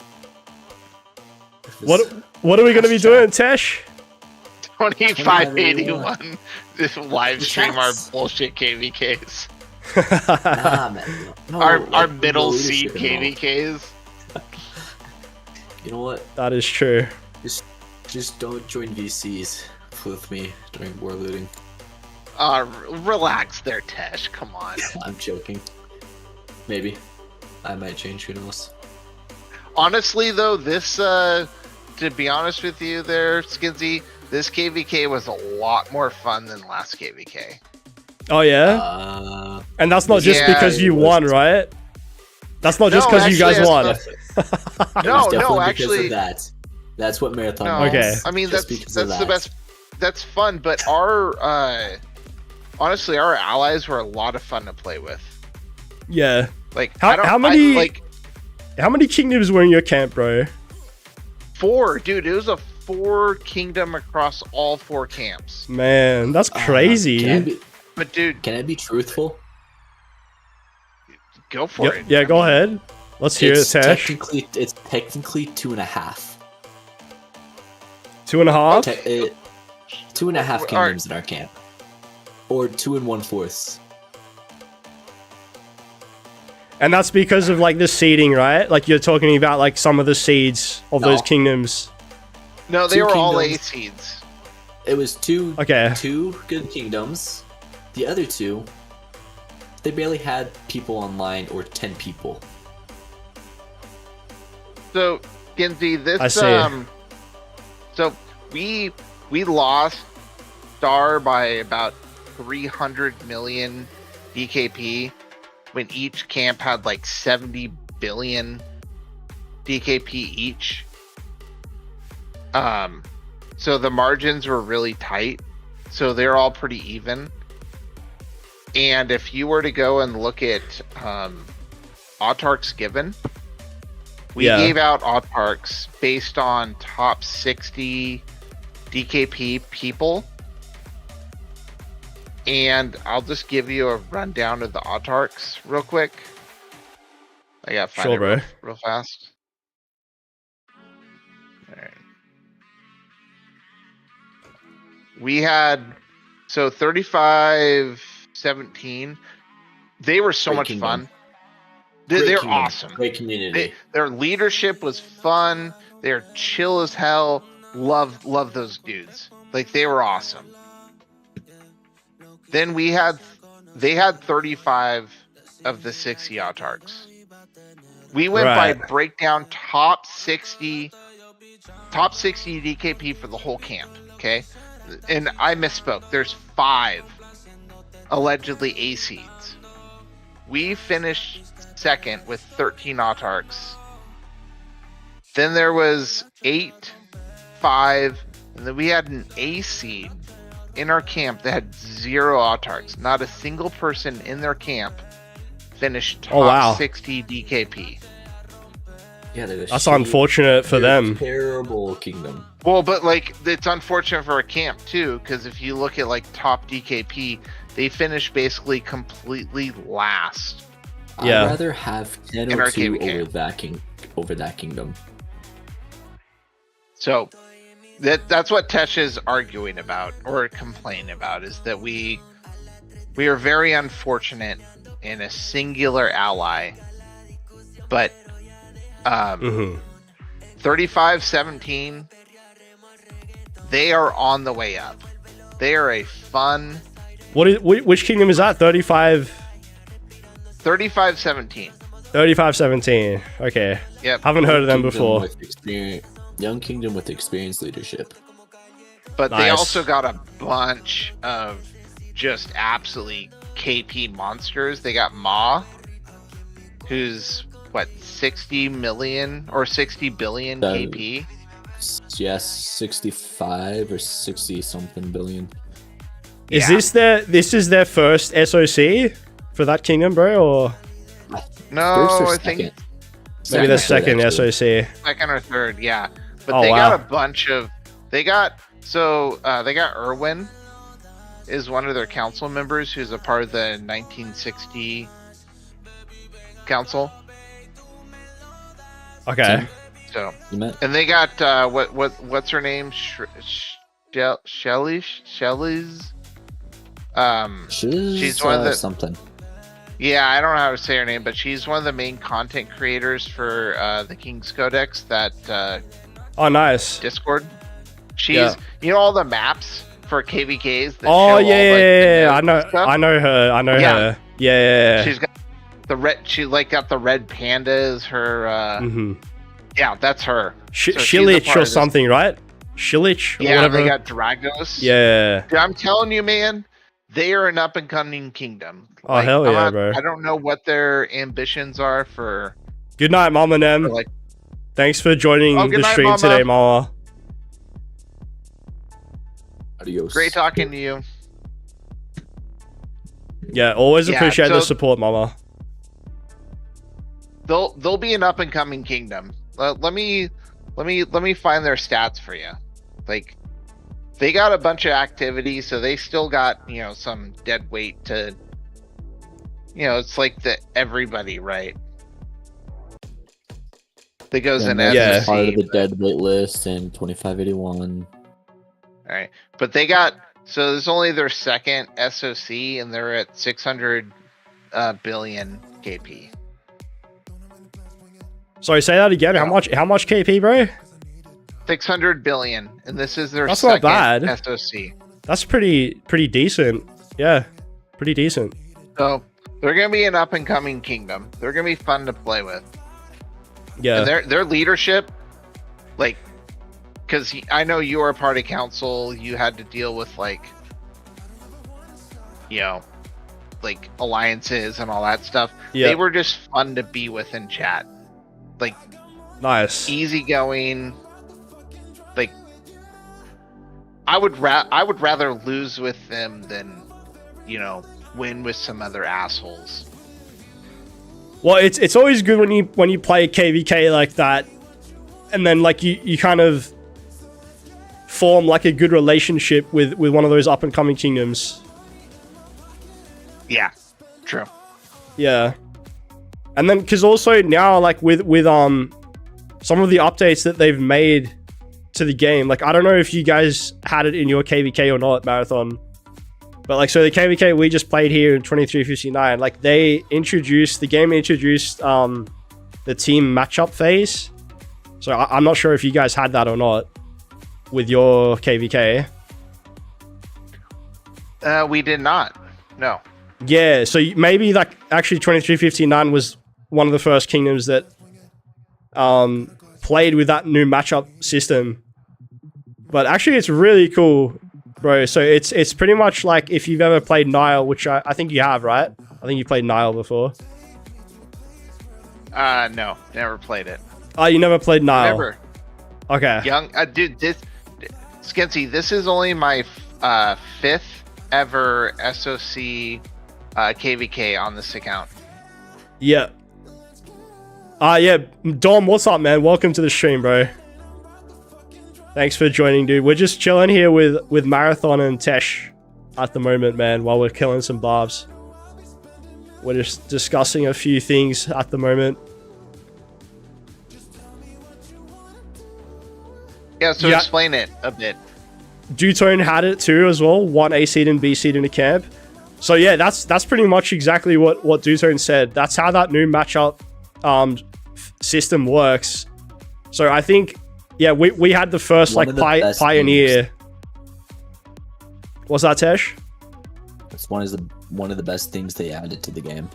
What are we gonna be doing, Tesh? 2581. This live stream our bullshit KVKs. Nah, man. No, our like, middle seed KVKs. You know what? That is true. Just don't join VCs with me during war looting. Relax there, Tesh. Come on. I'm joking. Maybe. I might change, who knows. Honestly, though, this, to be honest with you there, Skinsy, this KVK was a lot more fun than last KVK. Oh, yeah? And that's not just because you won, right? That's not just because you guys won. No, actually. That's what Marathon was. Okay. I mean, that's the best. That's fun, but honestly, our allies were a lot of fun to play with. Yeah. Like, how many kingdoms were in your camp, bro? 4, dude. It was a 4 kingdom across all 4 camps. Man, that's crazy. But dude, can I be truthful? Go for it. Yeah, go ahead. Let's hear it, Tesh. It's technically 2.5. 2.5? 2.5 kingdoms in our camp. Or 2 1/4. And that's because of like the seeding, right? Like you're talking about like some of the seeds of those kingdoms. No, they were all A seeds. It was 2 good kingdoms. The other 2, they barely had people online, or 10 people. So, Genzi, this so we lost Star by about 300 million DKP when each camp had like 70 billion DKP each. So the margins were really tight. So they're all pretty even. And if you were to go and look at autarchs given, we gave out autarchs based on top 60 DKP people. And I'll just give you a rundown of the autarchs real quick. I got to find it real fast. All right. we had 35-17. They were so much fun. They're awesome. Great community. Their leadership was fun. They're chill as hell. Love those dudes. Like, they were awesome. Then they had 35 of the 60 autarchs. We went by breakdown top 60 DKP for the whole camp. Okay, and I misspoke. There's 5 allegedly A seeds. We finished second with 13 autarchs. Then there was 8, 5, and then we had an A seed in our camp that had 0 autarchs. Not a single person in their camp finished top 60 DKP. Yeah, that's unfortunate for them. Terrible kingdom. Well, but like, it's unfortunate for a camp too, because if you look at like top DKP, they finished basically completely last. Yeah. I'd rather have 10 or 2 over that kingdom. So that's what Tesh is arguing about or complaining about, is that we are very unfortunate in a singular ally, but 35-17, they are on the way up. They are a fun. Which kingdom is that? 35-17. 35-17. Okay. Yep. Haven't heard of them before. Young kingdom with experienced leadership. But they also got a bunch of just absolutely KP monsters. They got Ma, who's 60 million or 60 billion KP. Yes, 65 or 60 something billion. Is this is their first SOC for that kingdom, bro? Or no, I think maybe the second SOC. Second or third, yeah. But they got a bunch of. They got Erwin is one of their council members who's a part of the 1960 council. Okay. So, and they got what's her name? Shelly's. She's one of the something. Yeah, I don't know how to say her name, but she's one of the main content creators for the King's Codex. That oh, nice Discord. She's you know all the maps for KVKs. That oh show yeah, all, like, I know her. Yeah. She's got the red. She got the red pandas. Her. Yeah, that's her. Shilich or something, right? Shilich or whatever. They got Dragos. Yeah. Dude, I'm telling you, man, they are an up and coming kingdom. Oh, hell yeah, bro. I don't know what their ambitions are for. Good night, Mama Nem. Thanks for joining the stream today, Mama. Adios. Great talking to you. Yeah, always appreciate the support, Mama. They'll be an up and coming kingdom. Let me find their stats for you. Like, they got a bunch of activity, so they still got, some dead weight to, it's like everybody, right? That goes in SOC. Part of the dead weight list and 2581. All right, but they got, so there's only their second SOC, and they're at 600 billion KP. Sorry, say that again. How much KP, bro? 600 billion, and this is their That's second not bad. SOC. That's pretty decent. Yeah, pretty decent. So they're gonna be an up and coming kingdom. They're gonna be fun to play with. Yeah, and their leadership, because I know you were a part of council. You had to deal with alliances and all that stuff. They were just fun to be with in chat. Nice, easygoing. I would rather lose with them than, win with some other assholes. Well, it's always good when you play KVK like that, and then you kind of form a good relationship with one of those up and coming kingdoms. Yeah, true. Yeah, and then because also now with some of the updates that they've made to the game. Like, I don't know if you guys had it in your KVK or not, Marathon. But like, so the KVK we just played here in 2359, like the game introduced the team matchup phase. So I'm not sure if you guys had that or not with your KVK. We did not. No. Yeah, so maybe like actually 2359 was one of the first kingdoms that played with that new matchup system. But actually it's really cool, bro. So it's pretty much like if you've ever played Nile, which I think you have, right? I think you played Nile before. No, never played it. Oh, you never played Nile? Never. Okay. Young, dude, Skinsy, this is only my 5th ever SOC KVK on this account. Yeah. Yeah, Dom, what's up, man? Welcome to the stream, bro. Thanks for joining, dude. We're just chilling here with Marathon and Tesh at the moment, man, while we're killing some barbs. We're just discussing a few things at the moment. Yeah, so explain it a bit. Dutone had it too as well. 1 A seed and B seed in a camp. So yeah, that's pretty much exactly what Dutone said. That's how that new matchup system works. So I think, yeah, we had the first like pioneer. What's that, Tesh? It's one of the best things they added to the game.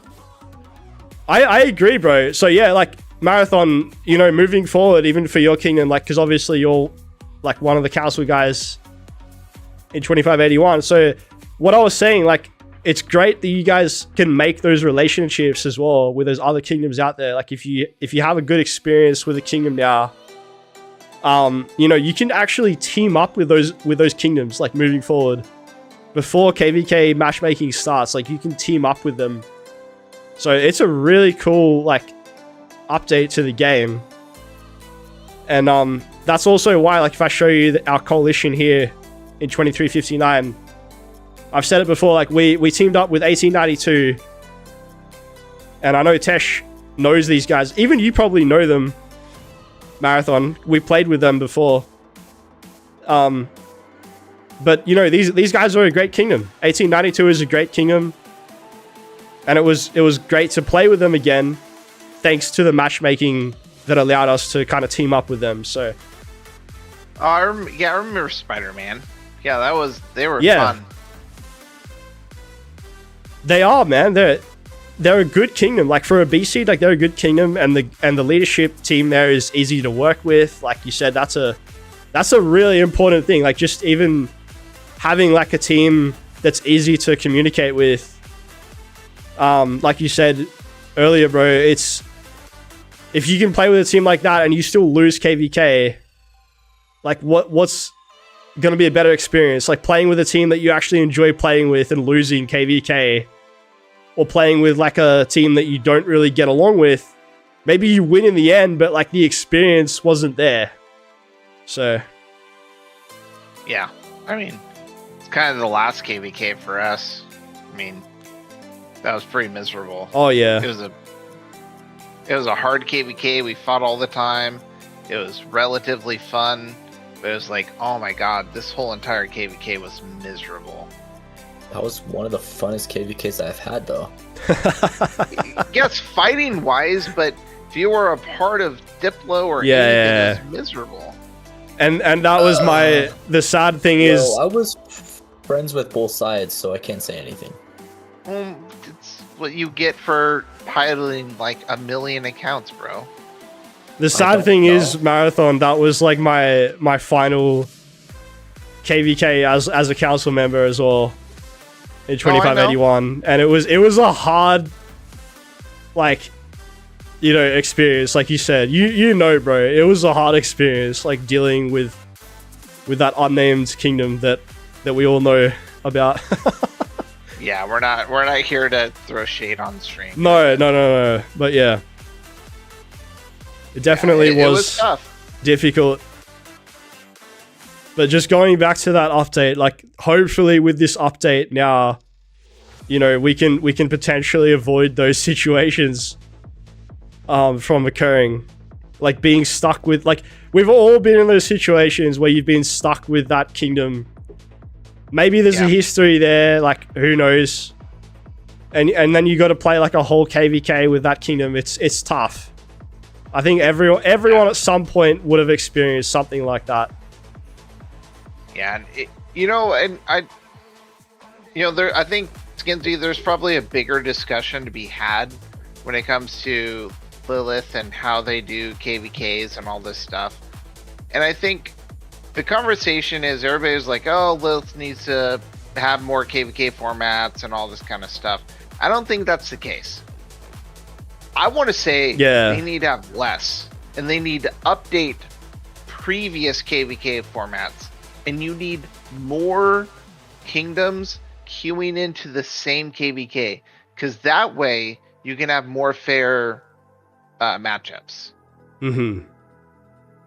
I agree, bro. So yeah, like Marathon, you know, moving forward, even for your kingdom, like, because obviously you're like one of the council guys in 2581. So what I was saying, like, it's great that you guys can make those relationships as well with those other kingdoms out there. Like if you have a good experience with a kingdom now, you know, you can actually team up with those kingdoms, like moving forward. Before KVK matchmaking starts, like you can team up with them. So it's a really cool like update to the game. And that's also why, like, if I show you our coalition here in 2359, I've said it before, like we teamed up with 1892, and I know Tesh knows these guys. Even you probably know them, Marathon. We played with them before. But you know, these guys are a great kingdom. 1892 is a great kingdom, and it was great to play with them again, thanks to the matchmaking that allowed us to kind of team up with them. So, I remember Spider-Man. Yeah, they were fun. They are, man. They're a good kingdom. Like for a B seed, like they're a good kingdom, and the leadership team there is easy to work with. Like you said, that's a really important thing. Like just even having like a team that's easy to communicate with. Like you said earlier, bro, it's if you can play with a team like that and you still lose KVK, like what's gonna be a better experience? Like playing with a team that you actually enjoy playing with and losing KVK, or playing with like a team that you don't really get along with. Maybe you win in the end, but like the experience wasn't there. So yeah, I mean, it's kind of the last KVK for us. I mean, that was pretty miserable. Oh yeah, it was a hard KVK. We fought all the time. It was relatively fun, but it was like, oh my god, this whole entire KVK was miserable. That was one of the funnest KVKs I've had, though. Yes, fighting wise, but if you were a part of Diplo or anything, it was miserable. And that was the sad thing is, I was friends with both sides, so I can't say anything. It's what you get for piloting like 1 million accounts, bro. The sad thing is, Marathon, that was like my final KVK as a council member as well in 2581, and it was a hard, like, you know, experience. Like you said, you know, bro, it was a hard experience, like dealing with that unnamed kingdom that we all know about. Yeah, we're not here to throw shade on the stream. No. But yeah, it definitely was tough, difficult. But just going back to that update, like hopefully with this update now, you know, we can potentially avoid those situations from occurring, like being stuck with, like, we've all been in those situations where you've been stuck with that kingdom. Maybe there's a history there, like who knows? And then you got to play like a whole KVK with that kingdom. It's tough. I think everyone at some point would have experienced something like that. Yeah, and I think Skinsy, there's probably a bigger discussion to be had when it comes to Lilith and how they do KVKs and all this stuff. And I think the conversation is everybody's like, oh, Lilith needs to have more KVK formats and all this kind of stuff. I don't think that's the case. I want to say they need to have less, and they need to update previous KVK formats, and you need more kingdoms queuing into the same KVK, because that way you can have more fair matchups. Mm-hmm.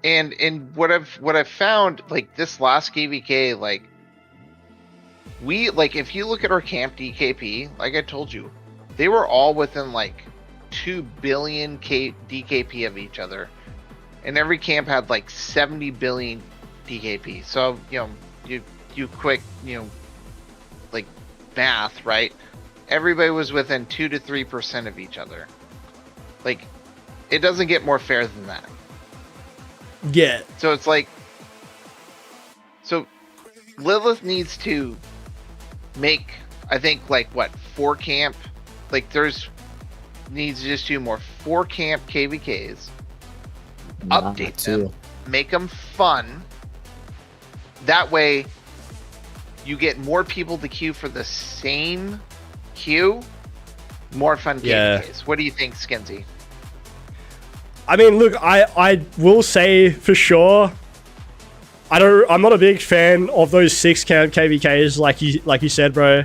And what I've found, like this last KVK, like if you look at our camp DKP, like I told you, they were all within like 2 billion DKP of each other, and every camp had like 70 billion DKP. So you quick like math, right? Everybody was within 2 to 3% of each other. Like, it doesn't get more fair than that. Yeah. So it's like, so Lilith needs to make, I think, like what, 4 camp, like needs to just do more 4 camp KVKs, update them, make them fun. That way you get more people to queue for the same queue, more fun KVKs. What do you think, Skinsy? I mean, look, I will say for sure, I'm not a big fan of those 6 camp KVKs like you said, bro.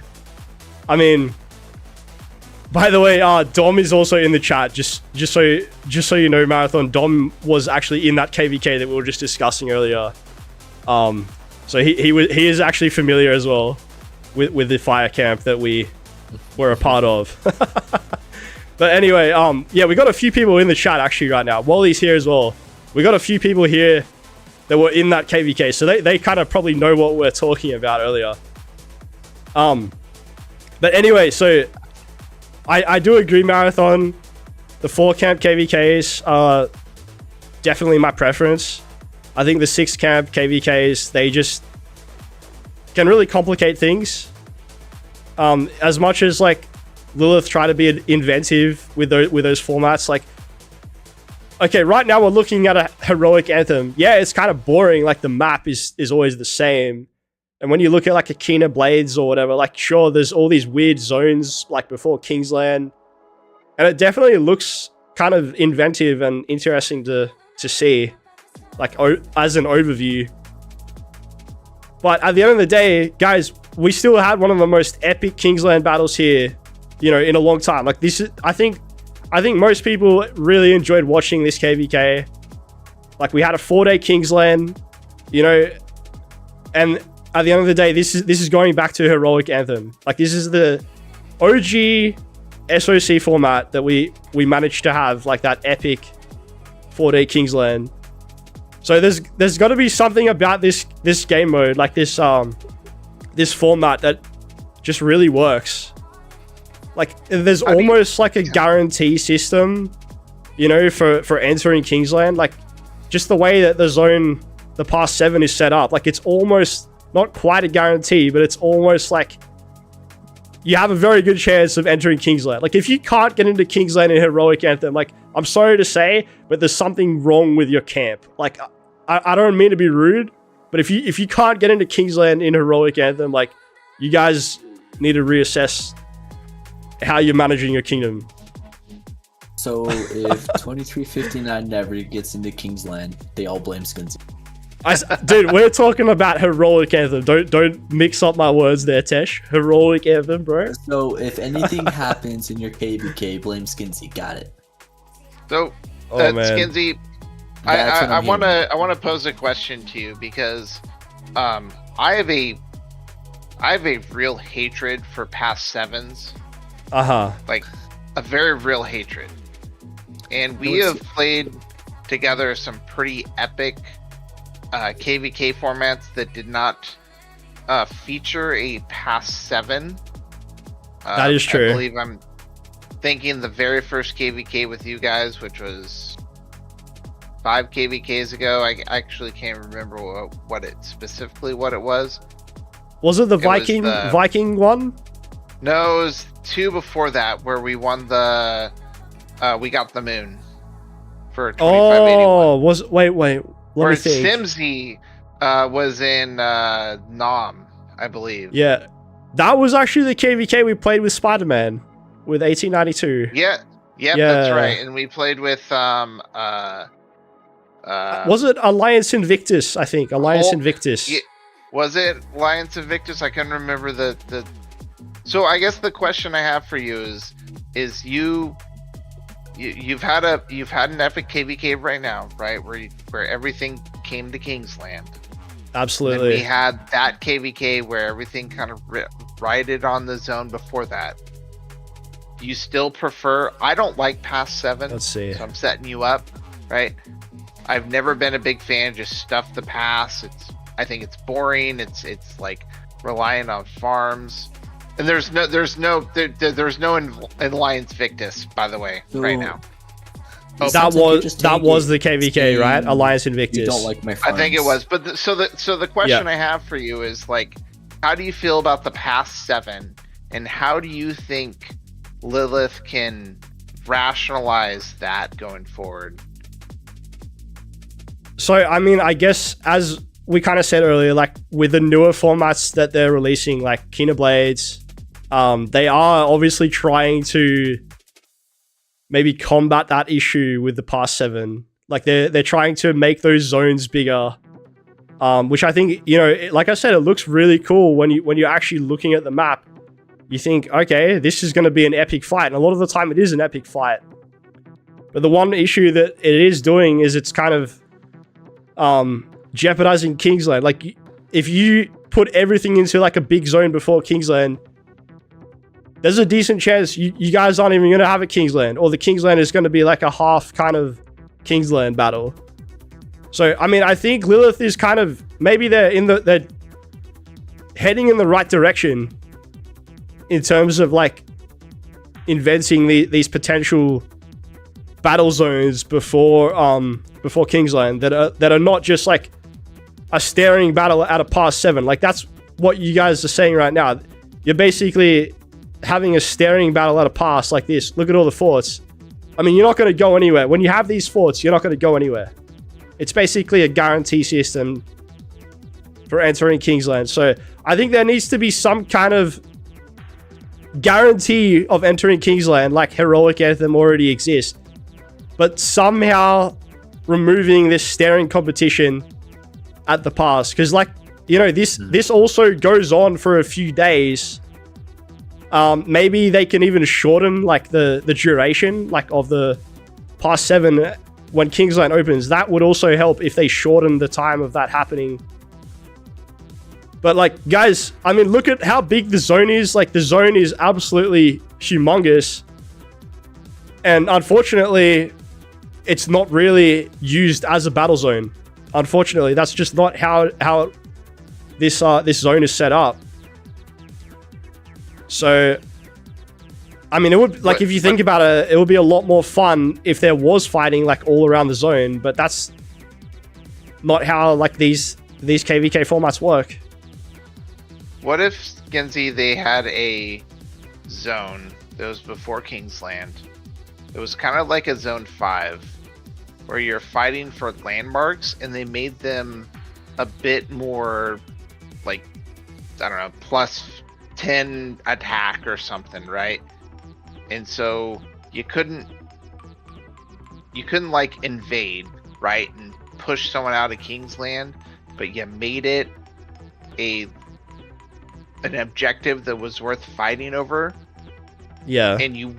I mean, by the way, Dom is also in the chat. Just so you know, Marathon, Dom was actually in that KVK that we were just discussing earlier. So he is actually familiar as well with the fire camp that we were a part of. But anyway, yeah, we got a few people in the chat actually right now. Wally's here as well. We got a few people here that were in that KVK, so they kind of probably know what we're talking about earlier. But anyway, so I do agree, Marathon. The 4 camp KVKs are definitely my preference. I think the 6 camp KVKs, they just can really complicate things. As much as like Lilith try to be inventive with those formats, like, okay, right now we're looking at a heroic anthem. Yeah, it's kind of boring. Like the map is always the same. And when you look at like a Kina Blades or whatever, like sure, there's all these weird zones like before Kingsland, and it definitely looks kind of inventive and interesting to see, like as an overview. But at the end of the day, guys, we still had one of the most epic Kingsland battles here, in a long time. Like this is, I think most people really enjoyed watching this KVK. Like we had a 4-day Kingsland, and at the end of the day, this is going back to Heroic Anthem. Like this is the OG SOC format that we managed to have, like that epic 4-day Kingsland. So there's got to be something about this game mode, like this format that just really works. Like there's almost like a guarantee system, for entering Kingsland. Like just the way that the past 7 is set up, like it's almost not quite a guarantee, but it's almost like you have a very good chance of entering Kingsland. Like if you can't get into Kingsland in Heroic Anthem, like I'm sorry to say, but there's something wrong with your camp. Like I don't mean to be rude, but if you can't get into Kingsland in Heroic Anthem, like you guys need to reassess how you're managing your kingdom. So if 2359 never gets into Kingsland, they all blame Skinsy. Dude, we're talking about Heroic Anthem. Don't mix up my words there, Tesh. Heroic Anthem, bro. So if anything happens in your KVK, blame Skinsy. Got it. So Skinsy, I want to pose a question to you because I have a real hatred for past 7s. Like a very real hatred. And we have played together some pretty epic KVK formats that did not feature a past 7. That is true. I believe I'm thinking the very first KVK with you guys, which was 5 KVKs ago. I actually can't remember what it was. Was it the Viking one? No, it was 2 before that, where we won we got the moon for 2581. Wait. Let me think. Simsy was in Nam, I believe. Yeah. That was actually the KVK we played with Spider-Man with 1892. Yeah, that's right. And we played with was it Alliance Invictus? I think Alliance Invictus. Yeah, was it Alliance Invictus? I can't remember the. So I guess the question I have for you is you've had an epic KVK right now, right? Where everything came to Kingsland. Absolutely. And we had that KVK where everything kind of righted on the zone before that. Do you still prefer? I don't like past 7. Let's see. So I'm setting you up, right? I've never been a big fan. Just stuff the pass. I think it's boring. It's like relying on farms. And there's no Alliance Victus, by the way, right now. That was the KVK, right? Alliance Invictus. You don't like my farms. I think it was, but so the question I have for you is like, how do you feel about the past 7, and how do you think Lilith can rationalize that going forward? So I mean, I guess as we kind of said earlier, like with the newer formats that they're releasing, like Kina Blades, they are obviously trying to maybe combat that issue with the past 7. Like they're trying to make those zones bigger, which I think, like I said, it looks really cool when you're actually looking at the map. You think, okay, this is going to be an epic fight, and a lot of the time it is an epic fight. But the one issue that it is doing is it's kind of jeopardizing Kingsland. Like if you put everything into like a big zone before Kingsland, there's a decent chance you guys aren't even going to have a Kingsland, or the Kingsland is going to be like a half kind of Kingsland battle. So, I mean, I think Lilith is kind of, maybe they're heading in the right direction in terms of like inventing these potential battle zones before Kingsland that are not just like a staring battle at a past 7. Like that's what you guys are saying right now. You're basically having a staring battle at a pass like this. Look at all the forts. I mean, you're not going to go anywhere. When you have these forts, you're not going to go anywhere. It's basically a guarantee system for entering Kingsland. So I think there needs to be some kind of guarantee of entering Kingsland, like Heroic Anthem already exists, but somehow removing this staring competition at the pass. Because like, this also goes on for a few days. Maybe they can even shorten like the duration like of the past 7 when Kingsland opens. That would also help if they shorten the time of that happening. But like, guys, I mean, look at how big the zone is. Like the zone is absolutely humongous, and unfortunately it's not really used as a battle zone. Unfortunately, that's just not how this zone is set up. So, I mean, it would, like, if you think about it, it would be a lot more fun if there was fighting, like, all around the zone, but that's not how, like, these KVK formats work. What if, Genzi, they had a zone that was before Kingsland? It was kind of like a Zone 5, where you're fighting for landmarks, and they made them a bit more, like, I don't know, plus 10 attack or something, right? And so you couldn't like invade, right, and push someone out of Kingsland, but you made it an objective that was worth fighting over. Yeah. And you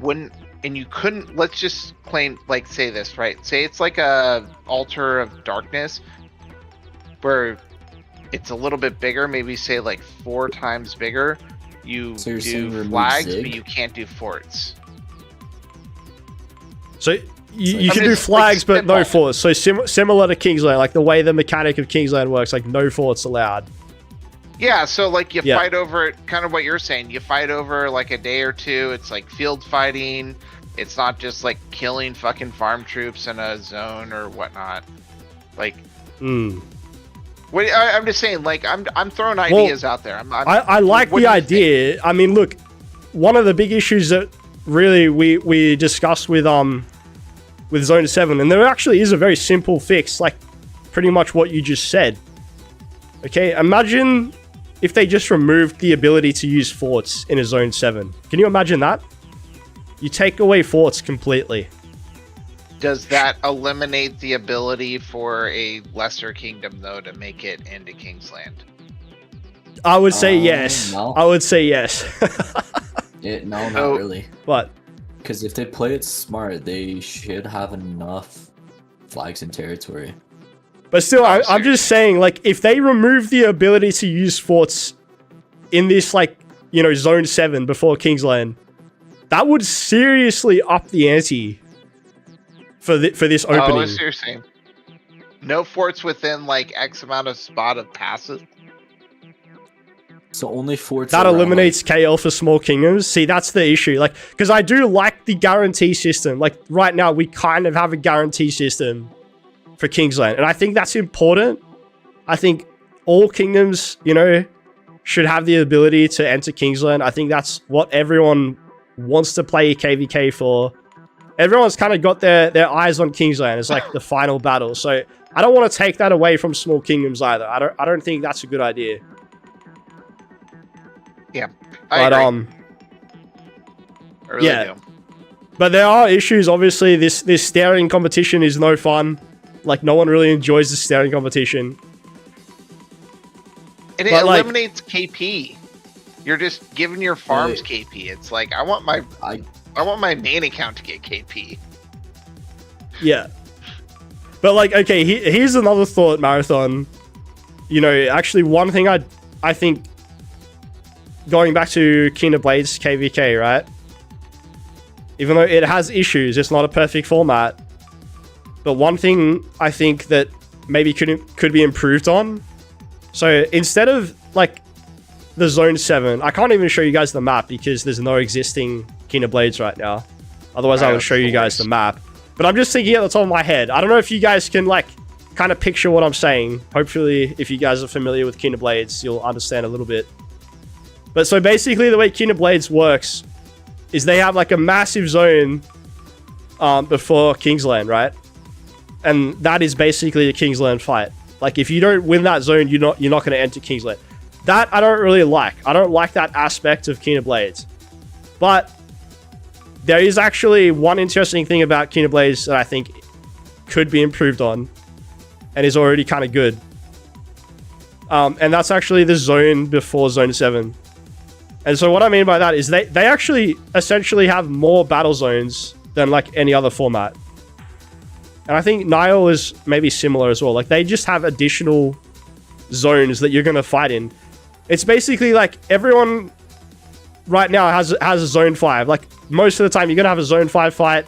couldn't, let's just claim, like, say this, right? Say it's like a Altar of Darkness where it's a little bit bigger, maybe say like 4 times bigger. You do flags, but you can't do forts. So You can do flags, but no forts. So similar to Kingsland, like the way the mechanic of Kingsland works, like no forts allowed. Yeah, so like you fight over it, kind of what you're saying. You fight over like a day or two. It's like field fighting. It's not just like killing fucking farm troops in a zone or whatnot. Like, I'm just saying, like I'm throwing ideas out there. I like the idea. I mean, look, one of the big issues that really we discussed with Zone 7, and there actually is a very simple fix, like pretty much what you just said. Okay, imagine if they just removed the ability to use forts in a Zone 7. Can you imagine that? You take away forts completely. Does that eliminate the ability for a lesser kingdom, though, to make it into Kingsland? I would say yes. No. I would say yes. No, not really. What? Because if they play it smart, they should have enough flags and territory. But still, I'm just saying, like, if they remove the ability to use forts in this, like, you know, Zone 7 before Kingsland, that would seriously up the ante for this opening. Oh, seriously. No forts within, like, X amount of spot of passes? So only forts that eliminates KL for small kingdoms. See, that's the issue. Like, because I do like the guarantee system. Like, right now, we kind of have a guarantee system for Kingsland. And I think that's important. I think all kingdoms, you know, should have the ability to enter Kingsland. I think that's what everyone wants to play KVK for. Everyone's kind of got their eyes on Kingsland as like the final battle. So I don't want to take that away from small kingdoms either. I don't think that's a good idea. Yeah, I agree. I really do. But there are issues. Obviously, this staring competition is no fun. Like, no one really enjoys the staring competition. And it eliminates KP. You're just giving your farms KP. It's like, I want my main account to get KP. Yeah. But like, okay, here's another thought, Marathon. You know, actually, one thing I think, going back to King of Blades KVK, right? Even though it has issues, it's not a perfect format. But one thing I think that maybe could be improved on. So instead of like the Zone 7, I can't even show you guys the map because there's no existing King of Blades right now. Otherwise, I would show you guys the map. But I'm just thinking at the top of my head. I don't know if you guys can like kind of picture what I'm saying. Hopefully, if you guys are familiar with King of Blades, you'll understand a little bit. But so basically, the way King of Blades works is they have like a massive zone before Kingsland, right? And that is basically a Kingsland fight. Like, if you don't win that zone, you're not going to enter Kingsland. That I don't really like. I don't like that aspect of King of Blades. But there is actually one interesting thing about King of Blades that I think could be improved on and is already kind of good. And that's actually the zone before Zone 7. And so what I mean by that is they actually essentially have more battle zones than like any other format. And I think Nile is maybe similar as well. Like, they just have additional zones that you're going to fight in. It's basically like everyone right now has a Zone 5. Like, most of the time you're going to have a Zone 5 fight.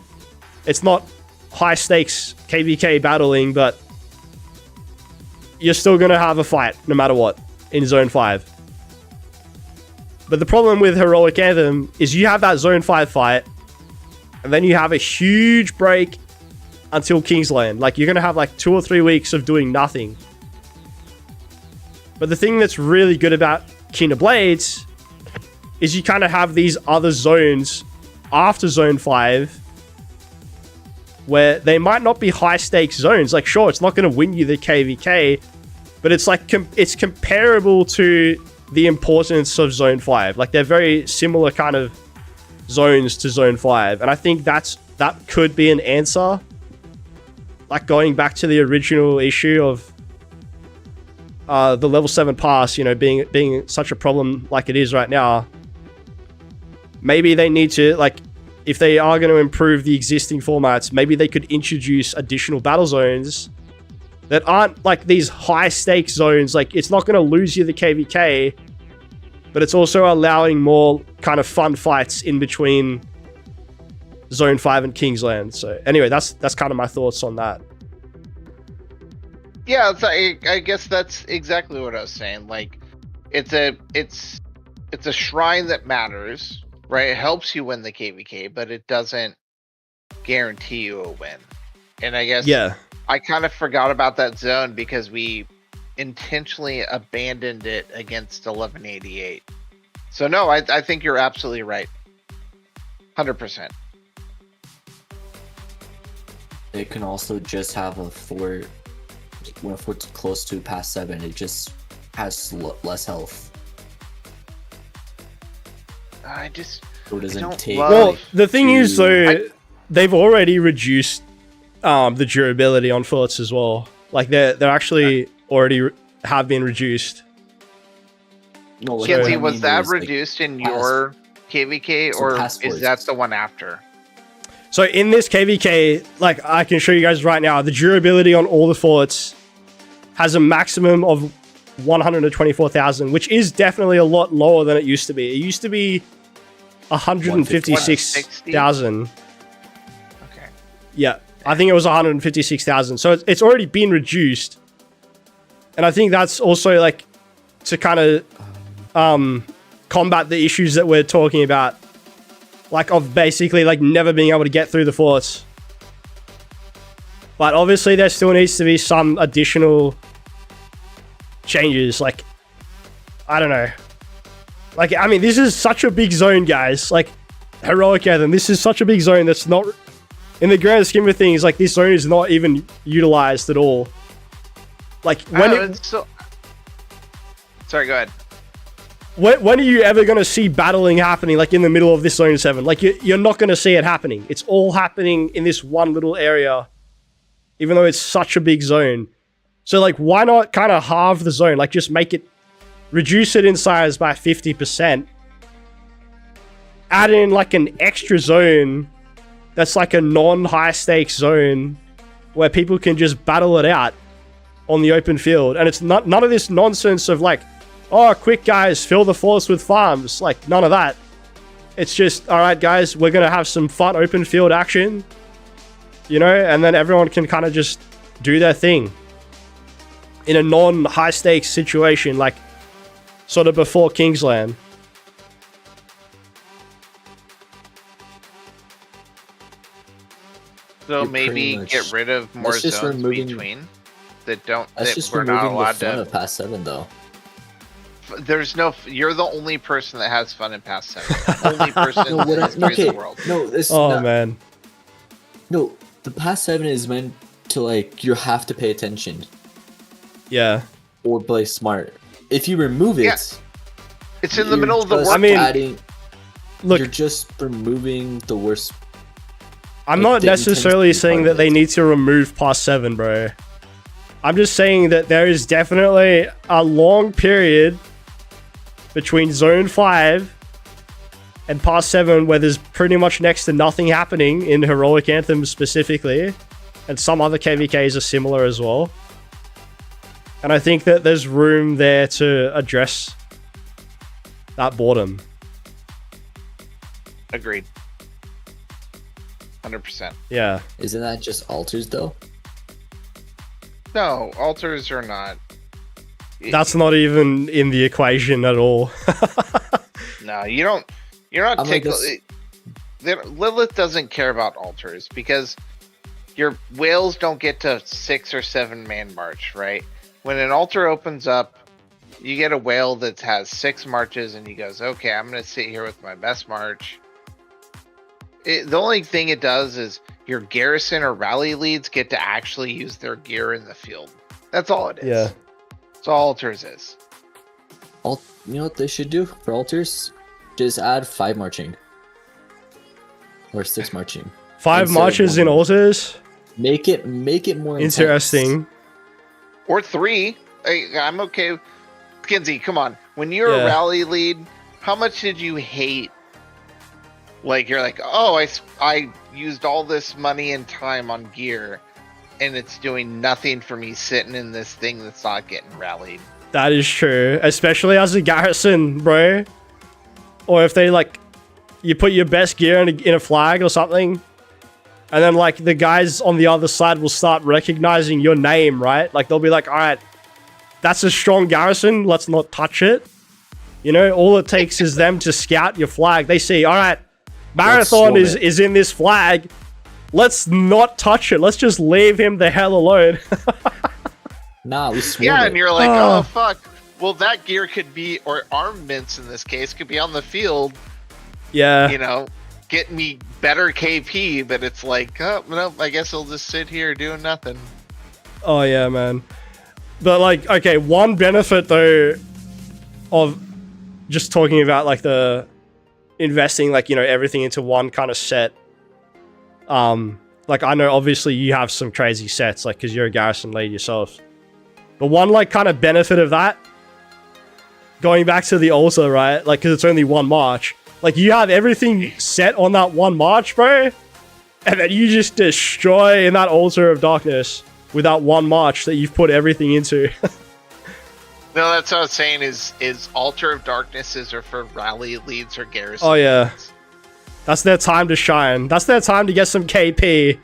It's not high stakes KVK battling, but you're still going to have a fight no matter what in Zone 5. But the problem with Heroic Anthem is you have that Zone 5 fight, and then you have a huge break until Kingsland. Like, you're going to have like 2 or 3 weeks of doing nothing. But the thing that's really good about King of Blades is you kind of have these other zones after Zone 5 where they might not be high stakes zones. Like, sure, it's not going to win you the KVK, but it's like it's comparable to the importance of Zone 5. Like, they're very similar kind of zones to Zone 5. And I think that could be an answer. Like, going back to the original issue of the level 7 pass, you know, being such a problem like it is right now. Maybe they need to, like, if they are going to improve the existing formats, maybe they could introduce additional battle zones that aren't like these high stakes zones. Like, it's not going to lose you the KVK, but it's also allowing more kind of fun fights in between Zone 5 and Kingsland. So anyway, that's kind of my thoughts on that. Yeah, I guess that's exactly what I was saying. Like, it's a shrine that matters, right? It helps you win the KVK, but it doesn't guarantee you a win. And I guess I kind of forgot about that zone because we intentionally abandoned it against 1188. So no, I think you're absolutely right. 100%. It can also just have a fort. When a fort's close to past 7, it just has less health. I just so it doesn't take. Well, the thing is though, they've already reduced the durability on forts as well. Like they're actually already have been reduced. No, Kenzie, was that reduced in your KVK, or is that the one after? So in this KVK, like I can show you guys right now, the durability on all the forts has a maximum of 124,000, which is definitely a lot lower than it used to be. It used to be 156,000. Okay. Yeah, I think it was 156,000. So it's already been reduced. And I think that's also like to kind of combat the issues that we're talking about, like of basically like never being able to get through the forts. But obviously there still needs to be some additional changes. Like, I don't know. Like, I mean, this is such a big zone, guys. Like, Heroic Anthem, this is such a big zone that's not, in the grand scheme of things, like this zone is not even utilized at all. Like, when sorry, go ahead. When are you ever going to see battling happening, like in the middle of this Zone 7? Like, you're not going to see it happening. It's all happening in this one little area, even though it's such a big zone. So, like, why not kind of halve the zone? Like, just reduce it in size by 50%. Add in, like, an extra zone that's, like, a non-high stakes zone where people can just battle it out on the open field. And it's none of this nonsense of, like, oh, quick, guys, fill the force with farms. Like, none of that. It's just, all right, guys, we're going to have some fun open field action, you know, and then everyone can kind of just do their thing in a non-high stakes situation, like sort of before Kingsland. So maybe get rid of more zones between that don't. That's just we're not allowed to. Of past 7, though. There's no. You're the only person that has fun in past 7. Only person in the history of the world. No, it's man. No, the past 7 is meant to, like, you have to pay attention. Yeah. Or play smart. If you remove it, it's in the middle of the world. I mean, look, you're just removing the worst. I'm not necessarily saying that they need to remove past 7, bro. I'm just saying that there is definitely a long period between Zone 5 and past 7 where there's pretty much next to nothing happening in Heroic Anthem specifically, and some other KVKs are similar as well. And I think that there's room there to address that boredom. Agreed. 100%. Yeah. Isn't that just altars, though? No, altars are not. That's not even in the equation at all. No, you don't. You're not Lilith doesn't care about altars because your whales don't get to 6 or 7 man march, right? When an altar opens up, you get a whale that has 6 marches, and he goes, "Okay, I'm going to sit here with my best march." The only thing it does is your garrison or rally leads get to actually use their gear in the field. That's all it is. Yeah. That's all altars is. You know what they should do for altars? Just add 5 marching. Or 6 marching. 5 marches in altars? Make it more interesting. Intense. Or 3. I'm okay. Kinsey, come on. When you're a rally lead, how much did you hate? Like, you're like, oh, I used all this money and time on gear, and it's doing nothing for me sitting in this thing that's not getting rallied. That is true. Especially as a garrison, bro. Or if they, like, you put your best gear in a flag or something, and then like the guys on the other side will start recognizing your name, right? Like they'll be like, all right, that's a strong Garrison, let's not touch it. You know, all it takes is them to scout your flag. They see, all right, Marathon is in this flag, let's not touch it, let's just leave him the hell alone. Nah, we swarm Yeah, it. and you're like, oh fuck, well that gear could be, or armaments in this case, could be on the field, Yeah. you know, get me better KP, but it's like, oh, no, I guess I'll just sit here doing nothing. Oh yeah, man. But like, okay, one benefit though of just talking about like the investing, like, you know, everything into one kind of set. Like I know obviously you have some crazy sets, like, because you're a Garrison lead yourself. But one like kind of benefit of that, going back to the altar, right? Like, because it's only one march. Like, you have everything set on that one march, bro. And then you just destroy in that altar of darkness with that one march that you've put everything into. No, that's what I was saying is Altar of Darknesses are for rally leads or Garrison. Oh, yeah. Leads. That's their time to shine. That's their time to get some KP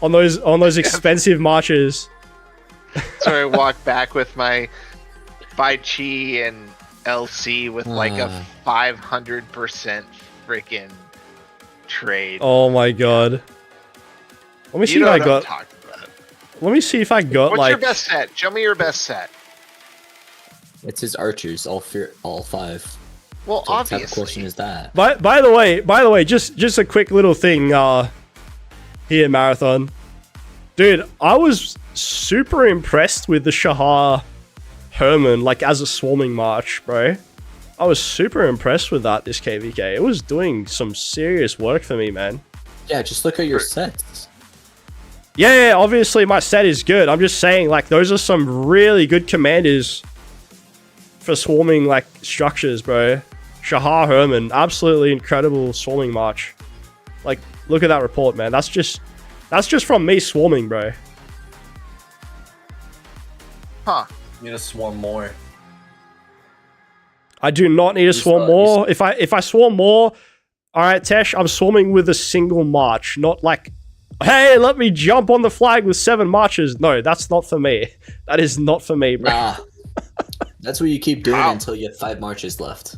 on those expensive marches. So I walk back with my Bai Chi and LC with like a 500% freaking trade. Oh my god. Let me see if I got. Let me see if I got. What's like your best set? Show me your best set. It's his archers, all five. Well, So what obviously. type of question is that? By the way, just a quick little thing here at Marathon. Dude, I was super impressed with the Shahar Herman, like, as a swarming march, bro. I was super impressed with that, this KVK. It was doing some serious work for me, man. Yeah, just look at your sets. Yeah, obviously my set is good. I'm just saying, like, those are some really good commanders for swarming, like, structures, bro. Shahar Herman, absolutely incredible swarming march. Like, look at that report, man. That's just from me swarming, bro. Huh. You need to swarm more. I do not need to swarm more. If I swarm more, all right, Tesh, I'm swarming with a single march, not like, hey, let me jump on the flag with 7 marches. No, that's not for me. That is not for me, bro. Nah. That's what you keep doing until you have 5 marches left.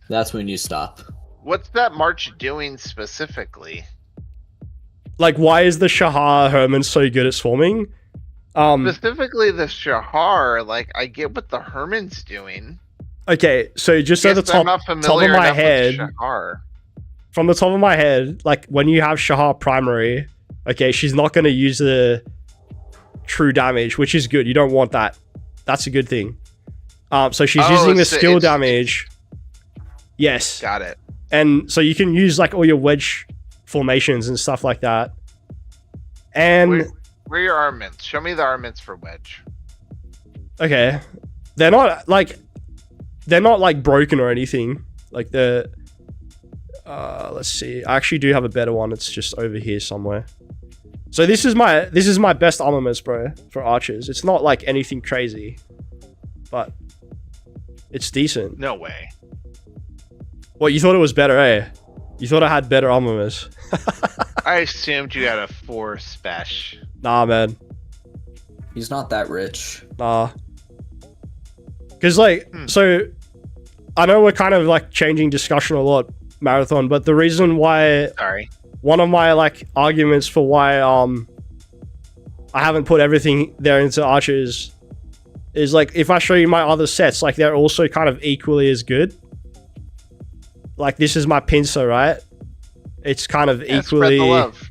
That's when you stop. What's that march doing specifically? Like, why is the Shahar Herman so good at swarming? Specifically the Shahar, like, I get what the Herman's doing. Okay, so just at the top of my head, from the top of my head, like, when you have Shahar primary, okay, she's not going to use the true damage, which is good. You don't want that. That's a good thing. So she's using the skill damage. Yes. Got it. And so you can use, like, all your wedge formations and stuff like that. And where are your armaments? Show me the armaments for wedge. Okay. They're not like broken or anything. Like the let's see. I actually do have a better one. It's just over here somewhere. So this is my best armaments, bro, for archers. It's not like anything crazy, but it's decent. No way. What, you thought it was better, eh? You thought I had better armaments? I assumed you had a 4 special. Nah, man. He's not that rich. Nah. Because, like, so I know we're kind of like changing discussion a lot, Marathon, but the reason why, one of my like arguments for why I haven't put everything there into archers is, like, if I show you my other sets, like, they're also kind of equally as good. Like, this is my pincer, right? It's kind of equally. Spread the love.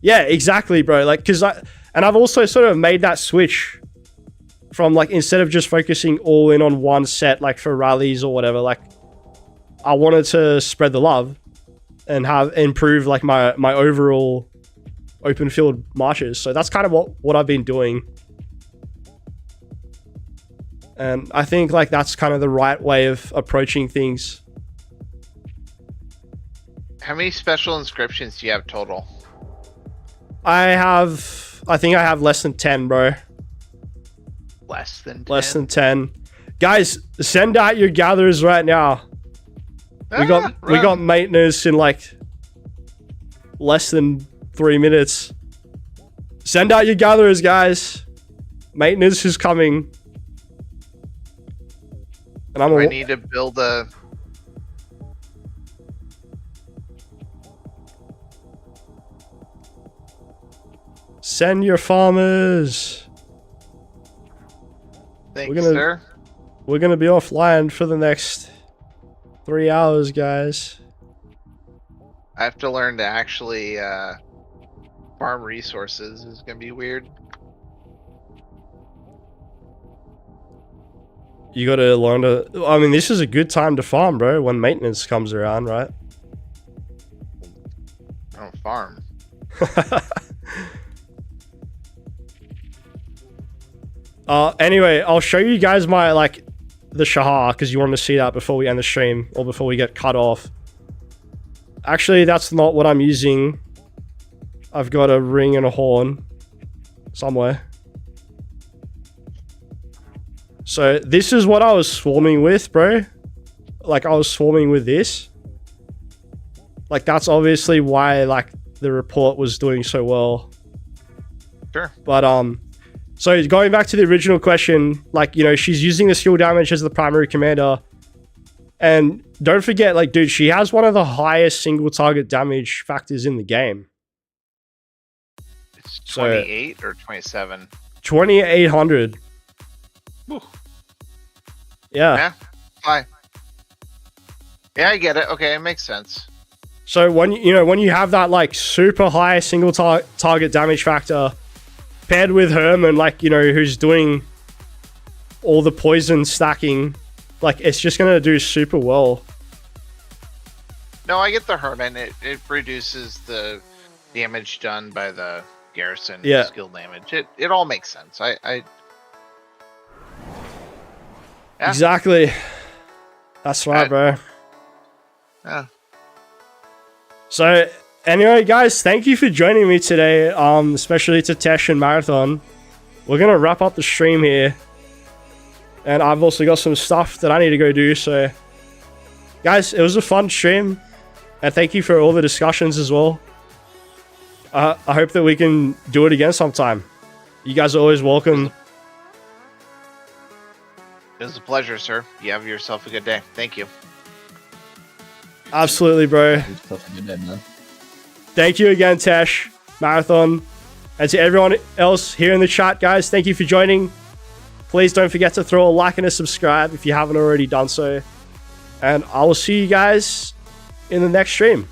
Yeah, exactly, bro. Like, because I've also sort of made that switch from, like, instead of just focusing all in on one set, like, for rallies or whatever, like, I wanted to spread the love and improve, like, my overall open field marches. So that's kind of what I've been doing. And I think, like, that's kind of the right way of approaching things. How many special inscriptions do you have total? I think I have less than 10, bro. Less than 10? Less than 10. Guys, send out your gatherers right now. We got maintenance in like less than 3 minutes. Send out your gatherers, guys. Maintenance is coming. And I need to build a... Send your farmers. Thanks, sir. We're gonna be offline for the next 3 hours, guys. I have to learn to actually farm resources. It's gonna be weird. You gotta learn to... I mean, this is a good time to farm, bro, when maintenance comes around, right? I don't farm. Anyway, I'll show you guys my, like, the Shahar, because you want to see that before we end the stream, or before we get cut off. Actually, that's not what I'm using. I've got a ring and a horn somewhere. So, this is what I was swarming with, bro. Like, I was swarming with this. Like, that's obviously why, like, the report was doing so well. Sure. But, so going back to the original question, like, you know, she's using the skill damage as the primary commander. And don't forget, like, dude, she has one of the highest single target damage factors in the game. It's 28 or 27? 2,800. Whew. Yeah. Yeah. Hi. Yeah, I get it. Okay, it makes sense. So when you have that like super high single target damage factor paired with Herman, like, you know, who's doing all the poison stacking, like, it's just gonna do super well. No, I get the Herman. It reduces the damage done by the Garrison skill damage. It all makes sense. Yeah. Exactly. That's right, bro. Yeah. So anyway, guys, thank you for joining me today, especially to Tesh and Marathon. We're gonna wrap up the stream here, and I've also got some stuff that I need to go do. So guys, it was a fun stream, and thank you for all the discussions as well. I hope that we can do it again sometime. You guys are always welcome. It was a pleasure, sir. You have yourself a good day. Thank you. Absolutely, bro. Thank you again, Tesh, Marathon, and to everyone else here in the chat, guys. Thank you for joining. Please don't forget to throw a like and a subscribe if you haven't already done so. And I will see you guys in the next stream.